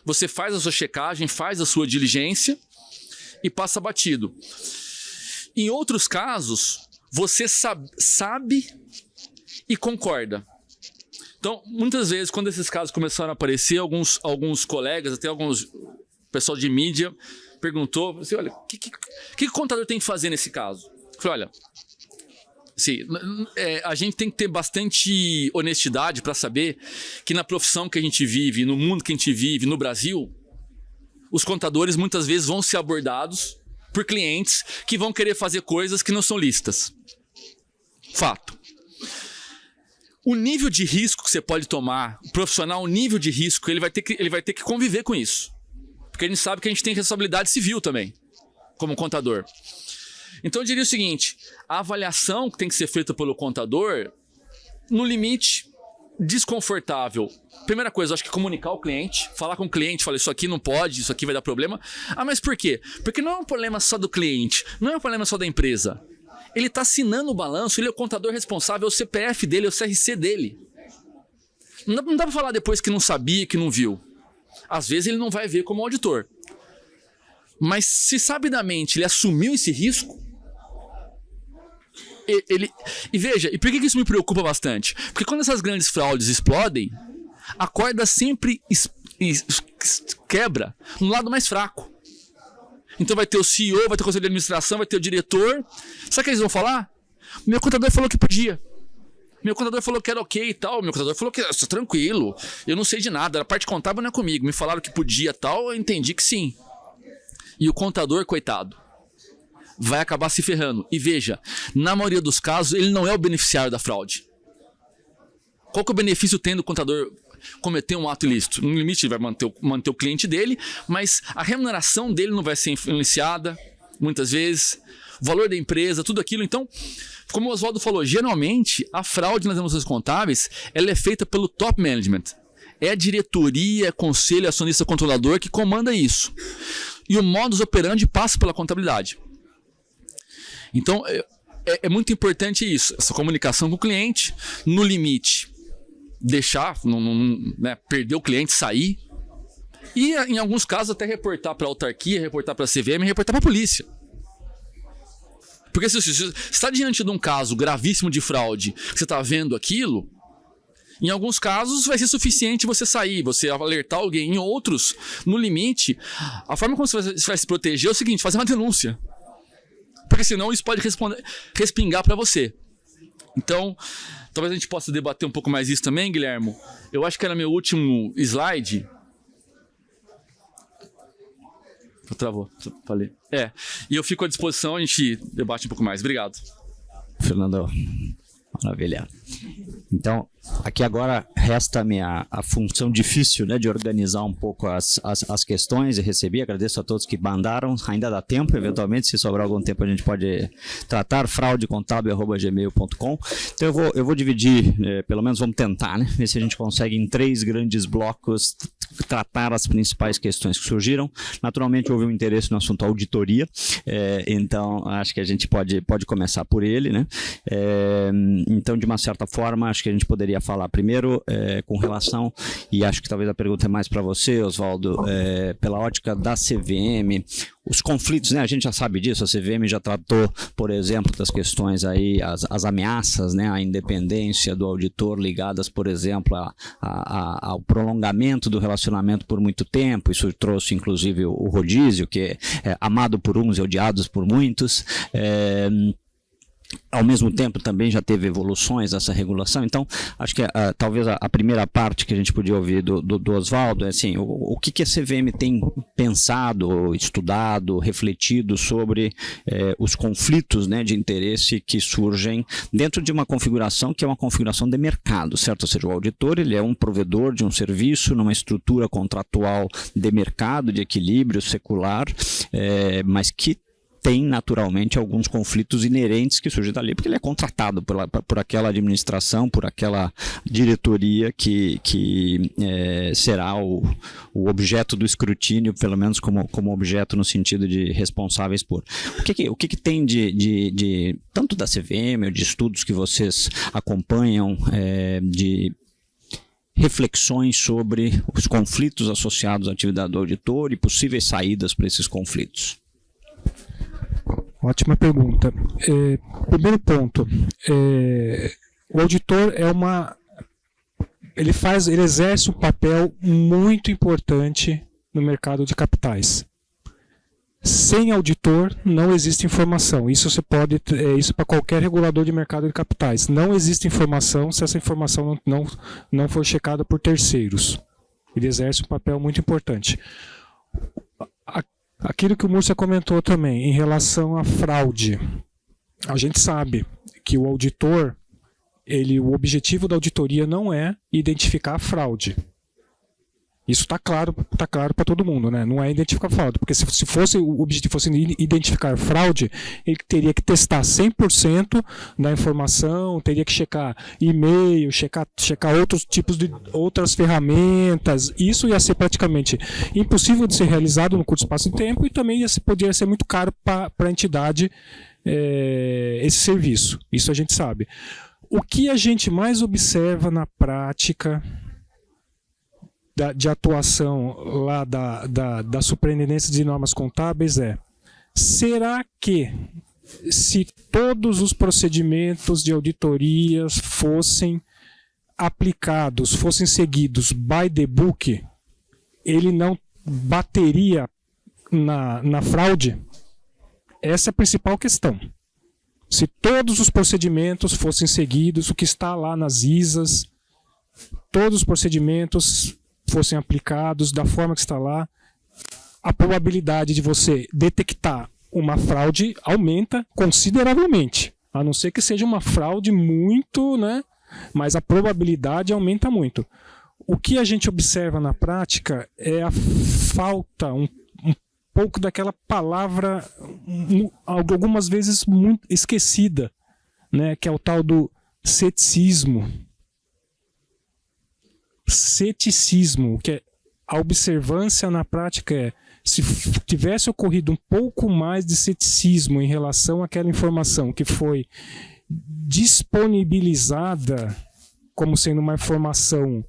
Você faz a sua checagem, faz a sua diligência e passa batido. Em outros casos, você sabe e concorda. Então, muitas vezes, quando esses casos começaram a aparecer, alguns colegas, até alguns pessoal de mídia, perguntou, assim, olha, o que o contador tem que fazer nesse caso? Eu falei, olha, assim, a gente tem que ter bastante honestidade para saber que na profissão que a gente vive, no mundo que a gente vive, no Brasil, os contadores muitas vezes vão ser abordados por clientes que vão querer fazer coisas que não são lícitas. Fato. O nível de risco que você pode tomar, o profissional, o nível de risco, ele vai ter que conviver com isso. Porque a gente sabe que a gente tem responsabilidade civil também, como contador. Então eu diria o seguinte, a avaliação que tem que ser feita pelo contador, no limite, desconfortável. Primeira coisa, eu acho que comunicar ao cliente, falar com o cliente, falar isso aqui não pode, isso aqui vai dar problema. Ah, mas por quê? Porque não é um problema só do cliente, não é um problema só da empresa. Ele está assinando o balanço, ele é o contador responsável, é o CPF dele, é o CRC dele. Não dá para falar depois que não sabia, que não viu. Às vezes ele não vai ver como auditor. Mas se sabidamente ele assumiu esse risco, e veja, e por que isso me preocupa bastante? Porque quando essas grandes fraudes explodem, a corda sempre quebra no lado mais fraco. Então vai ter o CEO, vai ter o conselho de administração, vai ter o diretor. Sabe o que eles vão falar? Meu contador falou que podia. Meu contador falou que era ok e tal. Meu contador falou que está tranquilo. Eu não sei de nada. A parte contábil não é comigo. Me falaram que podia tal, eu entendi que sim. E o contador, coitado, vai acabar se ferrando. E veja, na maioria dos casos, ele não é o beneficiário da fraude. Qual que é o benefício tendo o contador cometer um ato ilícito? No limite, ele vai manter o cliente dele, mas a remuneração dele não vai ser influenciada, muitas vezes. O valor da empresa, tudo aquilo. Então, como o Oswaldo falou, geralmente a fraude nas demonstrações contábeis ela é feita pelo top management. É a diretoria, conselho, acionista controlador que comanda isso. E o modus operandi passa pela contabilidade. Então, é muito importante isso, essa comunicação com o cliente, no limite, deixar, né, perder o cliente, sair, e em alguns casos até reportar para a autarquia, reportar para a CVM, reportar para a polícia. Porque se você está diante de um caso gravíssimo de fraude, que você está vendo aquilo, em alguns casos vai ser suficiente você sair, você alertar alguém. Em outros, no limite, a forma como você vai se proteger é o seguinte, fazer uma denúncia. Porque senão isso pode respingar para você. Então, talvez a gente possa debater um pouco mais isso também, Guilhermo. Eu acho que era meu último slide. Travou, falei. E eu fico à disposição, a gente debate um pouco mais. Obrigado. Fernando, maravilha. Então, aqui agora resta-me a função difícil, né, de organizar um pouco as questões e receber. Agradeço a todos que mandaram, ainda dá tempo, eventualmente, se sobrar algum tempo a gente pode tratar, fraudecontábil@gmail.com. Então eu vou dividir, pelo menos vamos tentar, né, ver se a gente consegue em 3 grandes blocos tratar as principais questões que surgiram. Naturalmente houve um interesse no assunto auditoria, então acho que a gente pode começar por ele, né? Então, de uma certa forma, acho que a gente poderia falar primeiro com relação, e acho que talvez a pergunta é mais para você, Oswaldo, pela ótica da CVM, os conflitos, né? A gente já sabe disso, a CVM já tratou, por exemplo, das questões aí, as ameaças, né, à independência do auditor ligadas, por exemplo, ao prolongamento do relacionamento por muito tempo. Isso trouxe, inclusive, o rodízio, que é amado por uns e odiados por muitos. Ao mesmo tempo também já teve evoluções dessa regulação. Então acho que talvez a primeira parte que a gente podia ouvir do Oswaldo é assim, o que a CVM tem pensado, estudado, refletido sobre os conflitos, né, de interesse que surgem dentro de uma configuração que é uma configuração de mercado, certo? Ou seja, o auditor ele é um provedor de um serviço numa estrutura contratual de mercado, de equilíbrio secular, mas que tem naturalmente alguns conflitos inerentes que surgem dali, porque ele é contratado por aquela administração, por aquela diretoria que será o objeto do escrutínio, pelo menos como objeto no sentido de responsáveis por. O que tem de tanto da CVM ou de estudos que vocês acompanham, de reflexões sobre os conflitos associados à atividade do auditor e possíveis saídas para esses conflitos? Ótima pergunta. Primeiro ponto, o auditor ele exerce um papel muito importante no mercado de capitais. Sem auditor não existe informação. Isso isso para qualquer regulador de mercado de capitais. Não existe informação se essa informação não for checada por terceiros. Ele exerce um papel muito importante. Aquilo que o Múrcia comentou também, em relação à fraude. A gente sabe que o auditor, o objetivo da auditoria não é identificar a fraude. Isso está claro para todo mundo, né? Não é identificar fraude, porque se o objetivo fosse identificar fraude, ele teria que testar 100% da informação, teria que checar e-mail, checar outras ferramentas. Isso ia ser praticamente impossível de ser realizado no curto espaço de tempo e também poderia ser muito caro para a entidade esse serviço. Isso a gente sabe. O que a gente mais observa na prática de atuação lá da Superintendência de Normas Contábeis será que se todos os procedimentos de auditorias fossem aplicados, fossem seguidos by the book, ele não bateria na fraude? Essa é a principal questão. Se todos os procedimentos fossem seguidos, o que está lá nas ISAs, todos os procedimentos fossem aplicados da forma que está lá, a probabilidade de você detectar uma fraude aumenta consideravelmente. A não ser que seja uma fraude muito, né? Mas a probabilidade aumenta muito. O que a gente observa na prática é a falta, um pouco daquela palavra, algumas vezes muito esquecida, né? Que é o tal do ceticismo. Ceticismo, que é a observância na prática se tivesse ocorrido um pouco mais de ceticismo em relação àquela informação que foi disponibilizada como sendo uma informação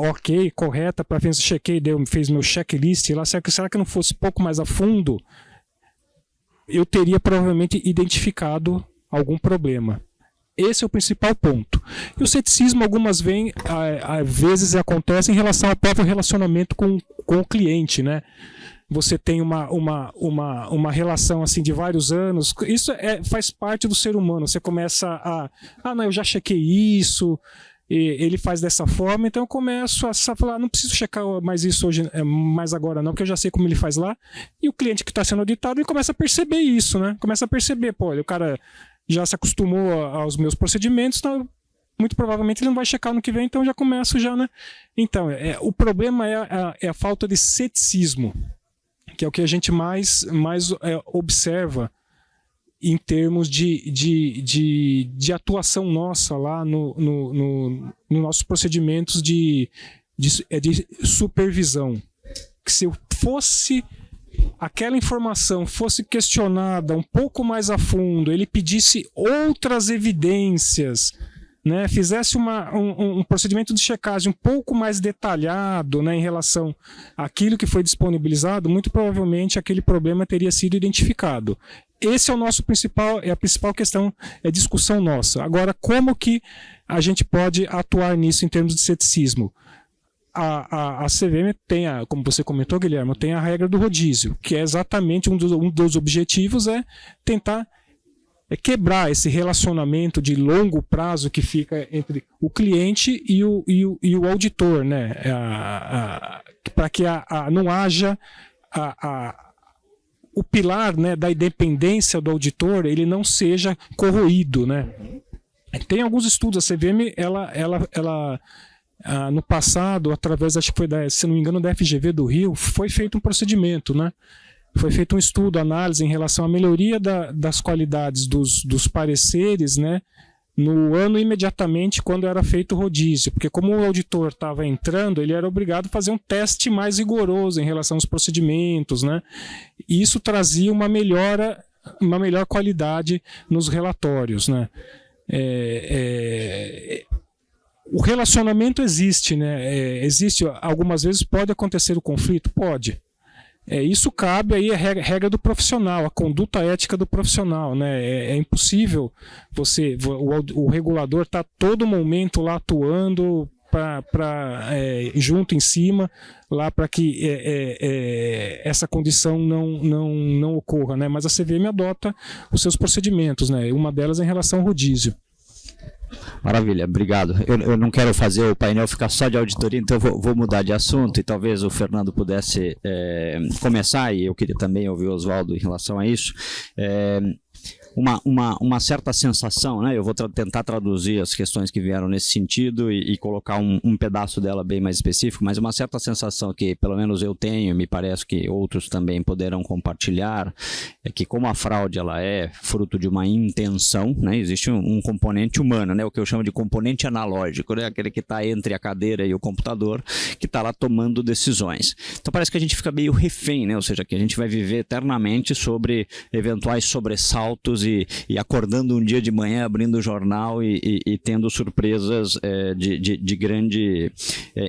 ok, correta, para ver se chequei, fez meu checklist lá, será que não fosse um pouco mais a fundo, eu teria provavelmente identificado algum problema. Esse é o principal ponto. E o ceticismo algumas vezes acontece em relação ao próprio relacionamento com o cliente, né? Você tem uma relação assim de vários anos, isso faz parte do ser humano. Você começa não, eu já chequei isso, ele faz dessa forma, então eu começo a falar, não preciso checar mais isso hoje, mais agora não, porque eu já sei como ele faz lá. E o cliente que está sendo auditado, ele começa a perceber isso, né? Começa a perceber, pô, o cara já se acostumou aos meus procedimentos, então muito provavelmente ele não vai checar no que vem, então já começo já, né? Então, o problema é a falta de ceticismo, que é o que a gente mais observa em termos de atuação nossa lá no nossos procedimentos de supervisão. Que se aquela informação fosse questionada um pouco mais a fundo, ele pedisse outras evidências, né, fizesse um procedimento de checagem um pouco mais detalhado, né, em relação àquilo que foi disponibilizado, muito provavelmente aquele problema teria sido identificado. Esse é a principal questão, discussão nossa. Agora, como que a gente pode atuar nisso em termos de ceticismo? A CVM tem, como você comentou, Guilherme, tem a regra do rodízio, que é exatamente um dos objetivos, tentar quebrar esse relacionamento de longo prazo que fica entre o cliente e o auditor, né? Para que não haja o pilar, né, da independência do auditor, ele não seja corroído, né? Tem alguns estudos, a CVM, ela no passado, através, acho que foi, se não me engano, da FGV do Rio, foi feito um procedimento, né? Foi feito um estudo, análise em relação à melhoria das qualidades dos pareceres, né, no ano imediatamente quando era feito o rodízio, porque como o auditor estava entrando, ele era obrigado a fazer um teste mais rigoroso em relação aos procedimentos, né, e isso trazia uma melhor qualidade nos relatórios, né. O relacionamento existe, né, existe, algumas vezes pode acontecer o conflito, pode. Isso cabe aí a regra do profissional, a conduta ética do profissional, né? É impossível o regulador estar todo momento lá atuando junto em cima lá para que essa condição não ocorra, né? Mas a CVM adota os seus procedimentos, né? Uma delas é em relação ao rodízio. Maravilha, obrigado. Eu não quero fazer o painel ficar só de auditoria, então eu vou mudar de assunto e talvez o Fernando pudesse começar, e eu queria também ouvir o Oswaldo em relação a isso. Uma certa sensação, né? Eu vou tentar traduzir as questões que vieram nesse sentido e colocar um pedaço dela bem mais específico, mas uma certa sensação que pelo menos eu tenho, me parece que outros também poderão compartilhar, é que como a fraude ela é fruto de uma intenção, né? Existe um componente humano, né? O que eu chamo de componente analógico, né? Aquele que está entre a cadeira e o computador, que está lá tomando decisões. Então parece que a gente fica meio refém, né? Ou seja, que a gente vai viver eternamente sobre eventuais sobressaltos e acordando um dia de manhã, abrindo o jornal e tendo surpresas de grande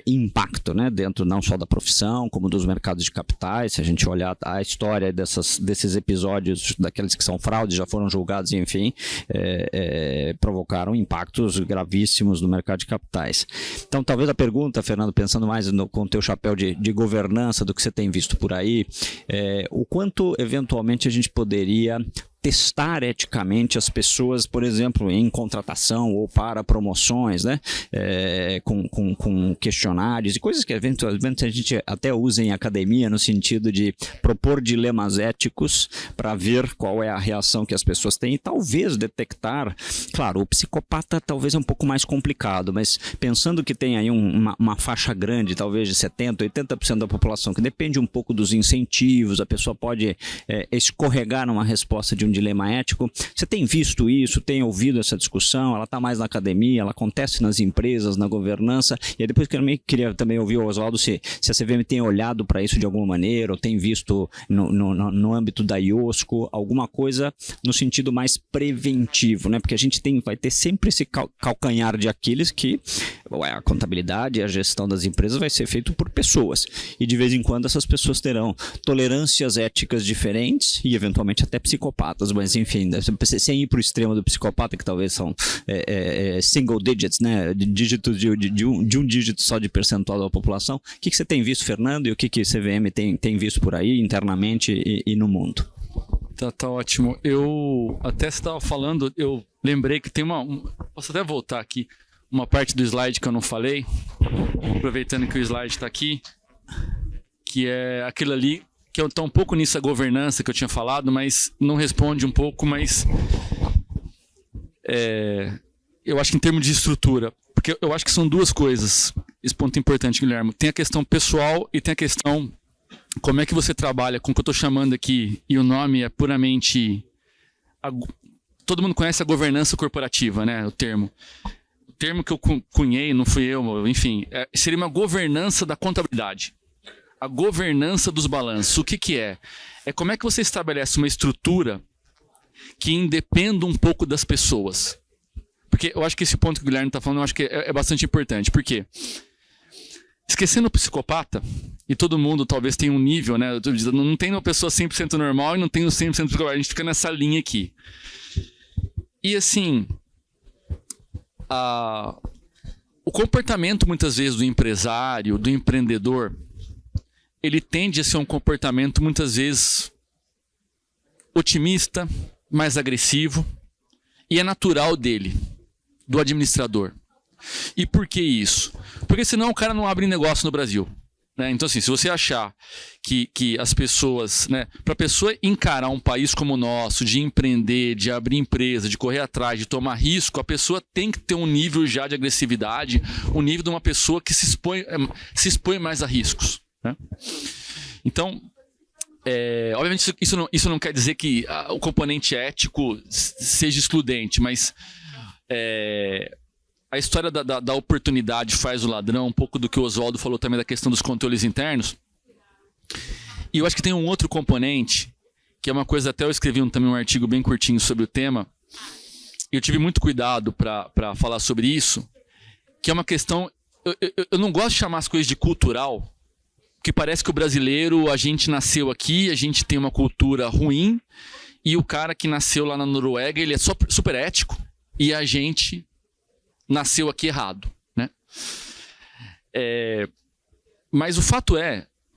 impacto, né? Dentro não só da profissão, como dos mercados de capitais. Se a gente olhar a história desses episódios, daqueles que são fraudes, já foram julgados, enfim, provocaram impactos gravíssimos no mercado de capitais. Então, talvez a pergunta, Fernando, pensando mais com o teu chapéu de governança do que você tem visto por aí, o quanto, eventualmente, a gente poderia testar eticamente as pessoas, por exemplo, em contratação ou para promoções, né? Com questionários e coisas que eventualmente a gente até usa em academia no sentido de propor dilemas éticos para ver qual é a reação que as pessoas têm e talvez detectar. Claro, o psicopata talvez é um pouco mais complicado, mas pensando que tem aí uma faixa grande, talvez de 70%, 80% da população, que depende um pouco dos incentivos, a pessoa pode escorregar numa resposta de um dilema ético. Você tem visto isso, tem ouvido essa discussão, ela está mais na academia, ela acontece nas empresas, na governança, e aí depois que eu queria também ouvir o Oswaldo se a CVM tem olhado para isso de alguma maneira, ou tem visto no âmbito da IOSCO, alguma coisa no sentido mais preventivo, né? Porque a gente vai ter sempre esse calcanhar de Aquiles que a contabilidade e a gestão das empresas vai ser feito por pessoas, e de vez em quando essas pessoas terão tolerâncias éticas diferentes e eventualmente até psicopatas, mas enfim, sem ir para o extremo do psicopata, que talvez são single digits, né? Dígitos de um dígito só de percentual da população. O que você tem visto, Fernando, e o que a CVM tem visto por aí internamente e no mundo? Tá ótimo. Eu até estava falando, eu lembrei que tem posso até voltar aqui, uma parte do slide que eu não falei, aproveitando que o slide está aqui, que é aquilo ali, que está um pouco nisso a governança que eu tinha falado, mas não responde um pouco, mas eu acho que em termos de estrutura, porque eu acho que são duas coisas, esse ponto importante, Guilherme. Tem a questão pessoal e tem a questão como é que você trabalha com o que eu estou chamando aqui, e o nome é puramente... Todo mundo conhece a governança corporativa, né? O termo que eu cunhei, não fui eu, enfim, seria uma governança da contabilidade. A governança dos balanços. O que é? É como é que você estabelece uma estrutura que independa um pouco das pessoas. Porque eu acho que esse ponto que o Guilherme está falando, eu acho que é bastante importante. Por quê? Esquecendo o psicopata, e todo mundo talvez tenha um nível, né? Não tem uma pessoa 100% normal e não tem o 100% psicopata. A gente fica nessa linha aqui. E assim, o comportamento muitas vezes do empresário, do empreendedor, ele tende a ser um comportamento muitas vezes otimista, mais agressivo, e é natural dele, do administrador. E por que isso? Porque senão o cara não abre negócio no Brasil. Né? Então assim, se você achar que as pessoas, né, para a pessoa encarar um país como o nosso, de empreender, de abrir empresa, de correr atrás, de tomar risco, a pessoa tem que ter um nível já de agressividade, um nível de uma pessoa que se expõe mais a riscos. Né? Então, obviamente isso não quer dizer que o componente ético seja excludente, mas a história da oportunidade faz o ladrão, um pouco do que o Oswaldo falou também da questão dos controles internos. E eu acho que tem um outro componente, que é uma coisa, até eu escrevi também um artigo bem curtinho sobre o tema, e eu tive muito cuidado para falar sobre isso, que é uma questão, eu não gosto de chamar as coisas de cultural, porque parece que o brasileiro, a gente nasceu aqui, a gente tem uma cultura ruim, e o cara que nasceu lá na Noruega, ele é super ético, e a gente nasceu aqui errado, né? Mas o fato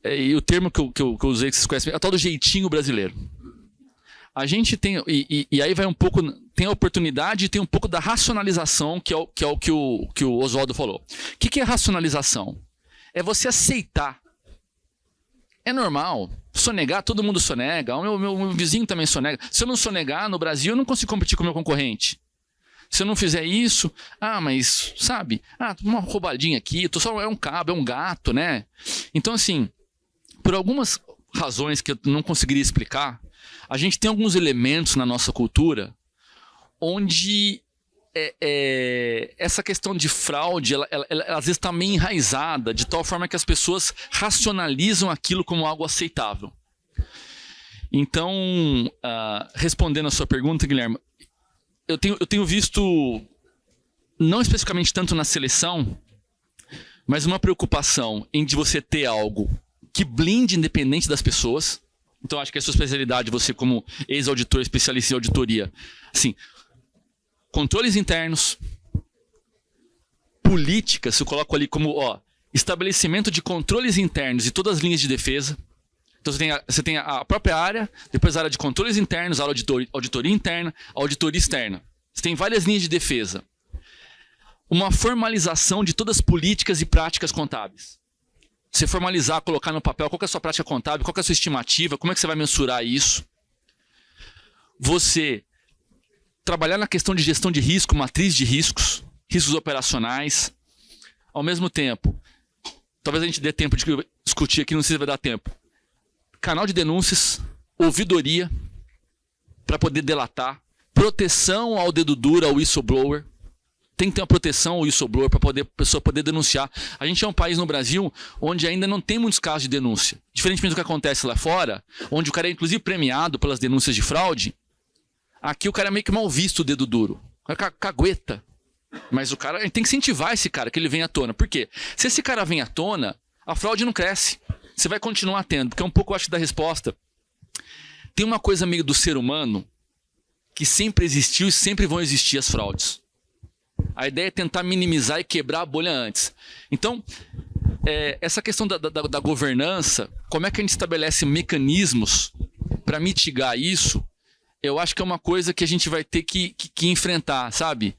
e o termo que eu usei, que vocês conhecem, é o tal do jeitinho brasileiro. A gente tem, e aí vai um pouco, tem a oportunidade e tem um pouco da racionalização, que é o que o Oswaldo falou. O que é racionalização? É você aceitar. É normal. Sonegar, todo mundo sonega. O meu vizinho também sonega. Se eu não sonegar no Brasil, eu não consigo competir com o meu concorrente. Se eu não fizer isso, mas, sabe, uma roubadinha aqui, é um cabo, é um gato, né? Então, assim, por algumas razões que eu não conseguiria explicar, a gente tem alguns elementos na nossa cultura onde essa questão de fraude, ela às vezes está meio enraizada, de tal forma que as pessoas racionalizam aquilo como algo aceitável. Então, respondendo a sua pergunta, Guilherme, eu tenho visto, não especificamente tanto na seleção, mas uma preocupação em de você ter algo que blinde independente das pessoas. Então, acho que a sua especialidade, você como ex-auditor, especialista em auditoria, assim, controles internos, políticas, eu coloco ali como estabelecimento de controles internos e todas as linhas de defesa. Então você tem a própria área, depois a área de controles internos, a auditoria interna, a auditoria externa. Você tem várias linhas de defesa. Uma formalização de todas as políticas e práticas contábeis. Você formalizar, colocar no papel qual que é a sua prática contábil, qual que é a sua estimativa, como é que você vai mensurar isso. Você trabalhar na questão de gestão de risco, matriz de riscos, riscos operacionais. Ao mesmo tempo, talvez a gente dê tempo de discutir aqui, não sei se vai dar tempo. Canal de denúncias, ouvidoria, para poder delatar, proteção ao dedo duro, ao whistleblower. Tem que ter uma proteção ao whistleblower para a pessoa poder denunciar. A gente é um país no Brasil onde ainda não tem muitos casos de denúncia. Diferentemente do que acontece lá fora, onde o cara é inclusive premiado pelas denúncias de fraude, aqui o cara é meio que mal visto o dedo duro. O cara cagueta. Mas o cara, a gente tem que incentivar esse cara, que ele venha à tona. Por quê? Se esse cara vem à tona, a fraude não cresce. Você vai continuar tendo, porque é um pouco, eu acho, da resposta. Tem uma coisa meio do ser humano que sempre existiu e sempre vão existir as fraudes. A ideia é tentar minimizar e quebrar a bolha antes. Então, essa questão da governança, como é que a gente estabelece mecanismos para mitigar isso, eu acho que é uma coisa que a gente vai ter que enfrentar, sabe?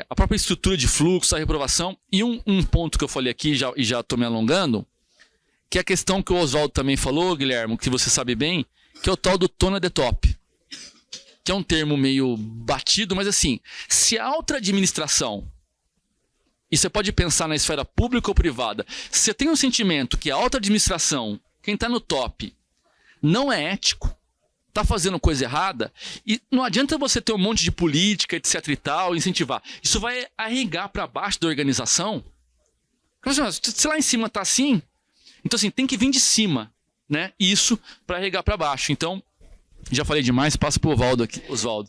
A própria estrutura de fluxo, a reprovação. E um ponto que eu falei aqui, e já estou me alongando, que é a questão que o Oswaldo também falou, Guilherme, que você sabe bem, que é o tal do tone the top. Que é um termo meio batido, mas assim, se a alta administração, e você pode pensar na esfera pública ou privada, se você tem um sentimento que a alta administração, quem está no top, não é ético, está fazendo coisa errada, e não adianta você ter um monte de política, etc e tal, incentivar. Isso vai arregar para baixo da organização. Se lá em cima está assim, então assim, tem que vir de cima, né? Isso para arregar para baixo. Então, já falei demais, passa pro Oswaldo aqui. Oswaldo,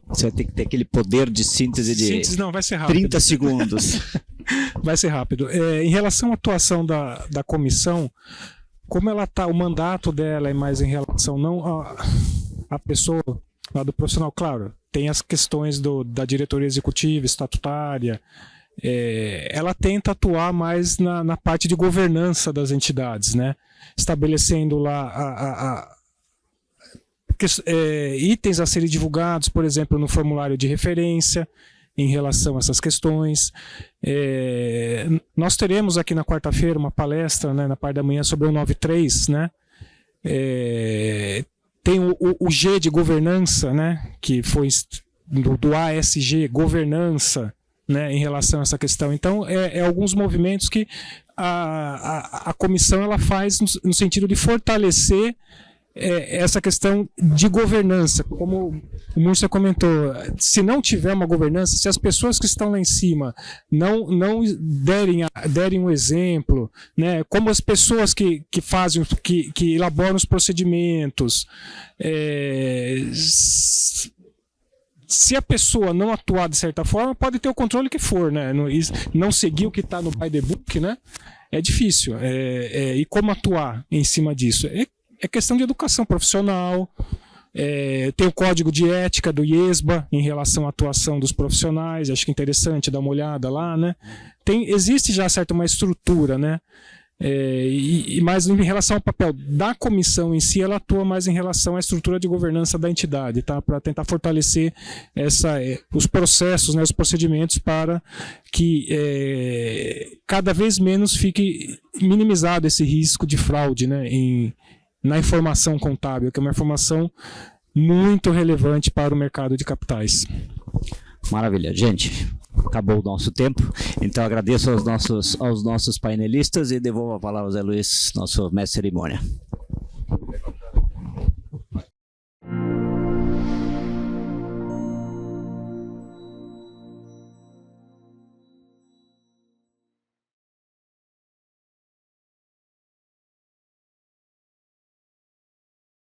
você vai ter que ter aquele poder de síntese de Síntese não, vai ser rápido. 30 segundos. Vai ser rápido. Em relação à atuação da comissão, como ela tá, o mandato dela é mais em relação não a pessoa lá do profissional, claro, tem as questões da diretoria executiva, estatutária, ela tenta atuar mais na parte de governança das entidades, né? Estabelecendo lá itens a serem divulgados, por exemplo, no formulário de referência, em relação a essas questões. Nós teremos aqui na quarta-feira uma palestra, né, na parte da manhã, sobre o 93, né? Tem o G de governança, né, que foi do ASG, governança, né, em relação a essa questão. Então, alguns movimentos que a comissão ela faz no sentido de fortalecer essa questão de governança. Como o Múrcia comentou, se não tiver uma governança, se as pessoas que estão lá em cima não derem um exemplo, né, como as pessoas que fazem, que elaboram os procedimentos, se a pessoa não atuar de certa forma, pode ter o controle que for, né, não seguir o que está no by the book, né, é difícil. E como atuar em cima disso? É questão de educação profissional, tem o código de ética do IESBA em relação à atuação dos profissionais, acho que é interessante dar uma olhada lá, né? Existe já certa uma estrutura, né? Mas em relação ao papel da comissão em si, ela atua mais em relação à estrutura de governança da entidade, tá? Para tentar fortalecer os processos, né, os procedimentos, para que cada vez menos fique minimizado esse risco de fraude, né, na informação contábil, que é uma informação muito relevante para o mercado de capitais. Maravilha. Gente, acabou o nosso tempo, então agradeço aos nossos painelistas e devolvo a palavra ao Zé Luiz, nosso mestre de cerimônia.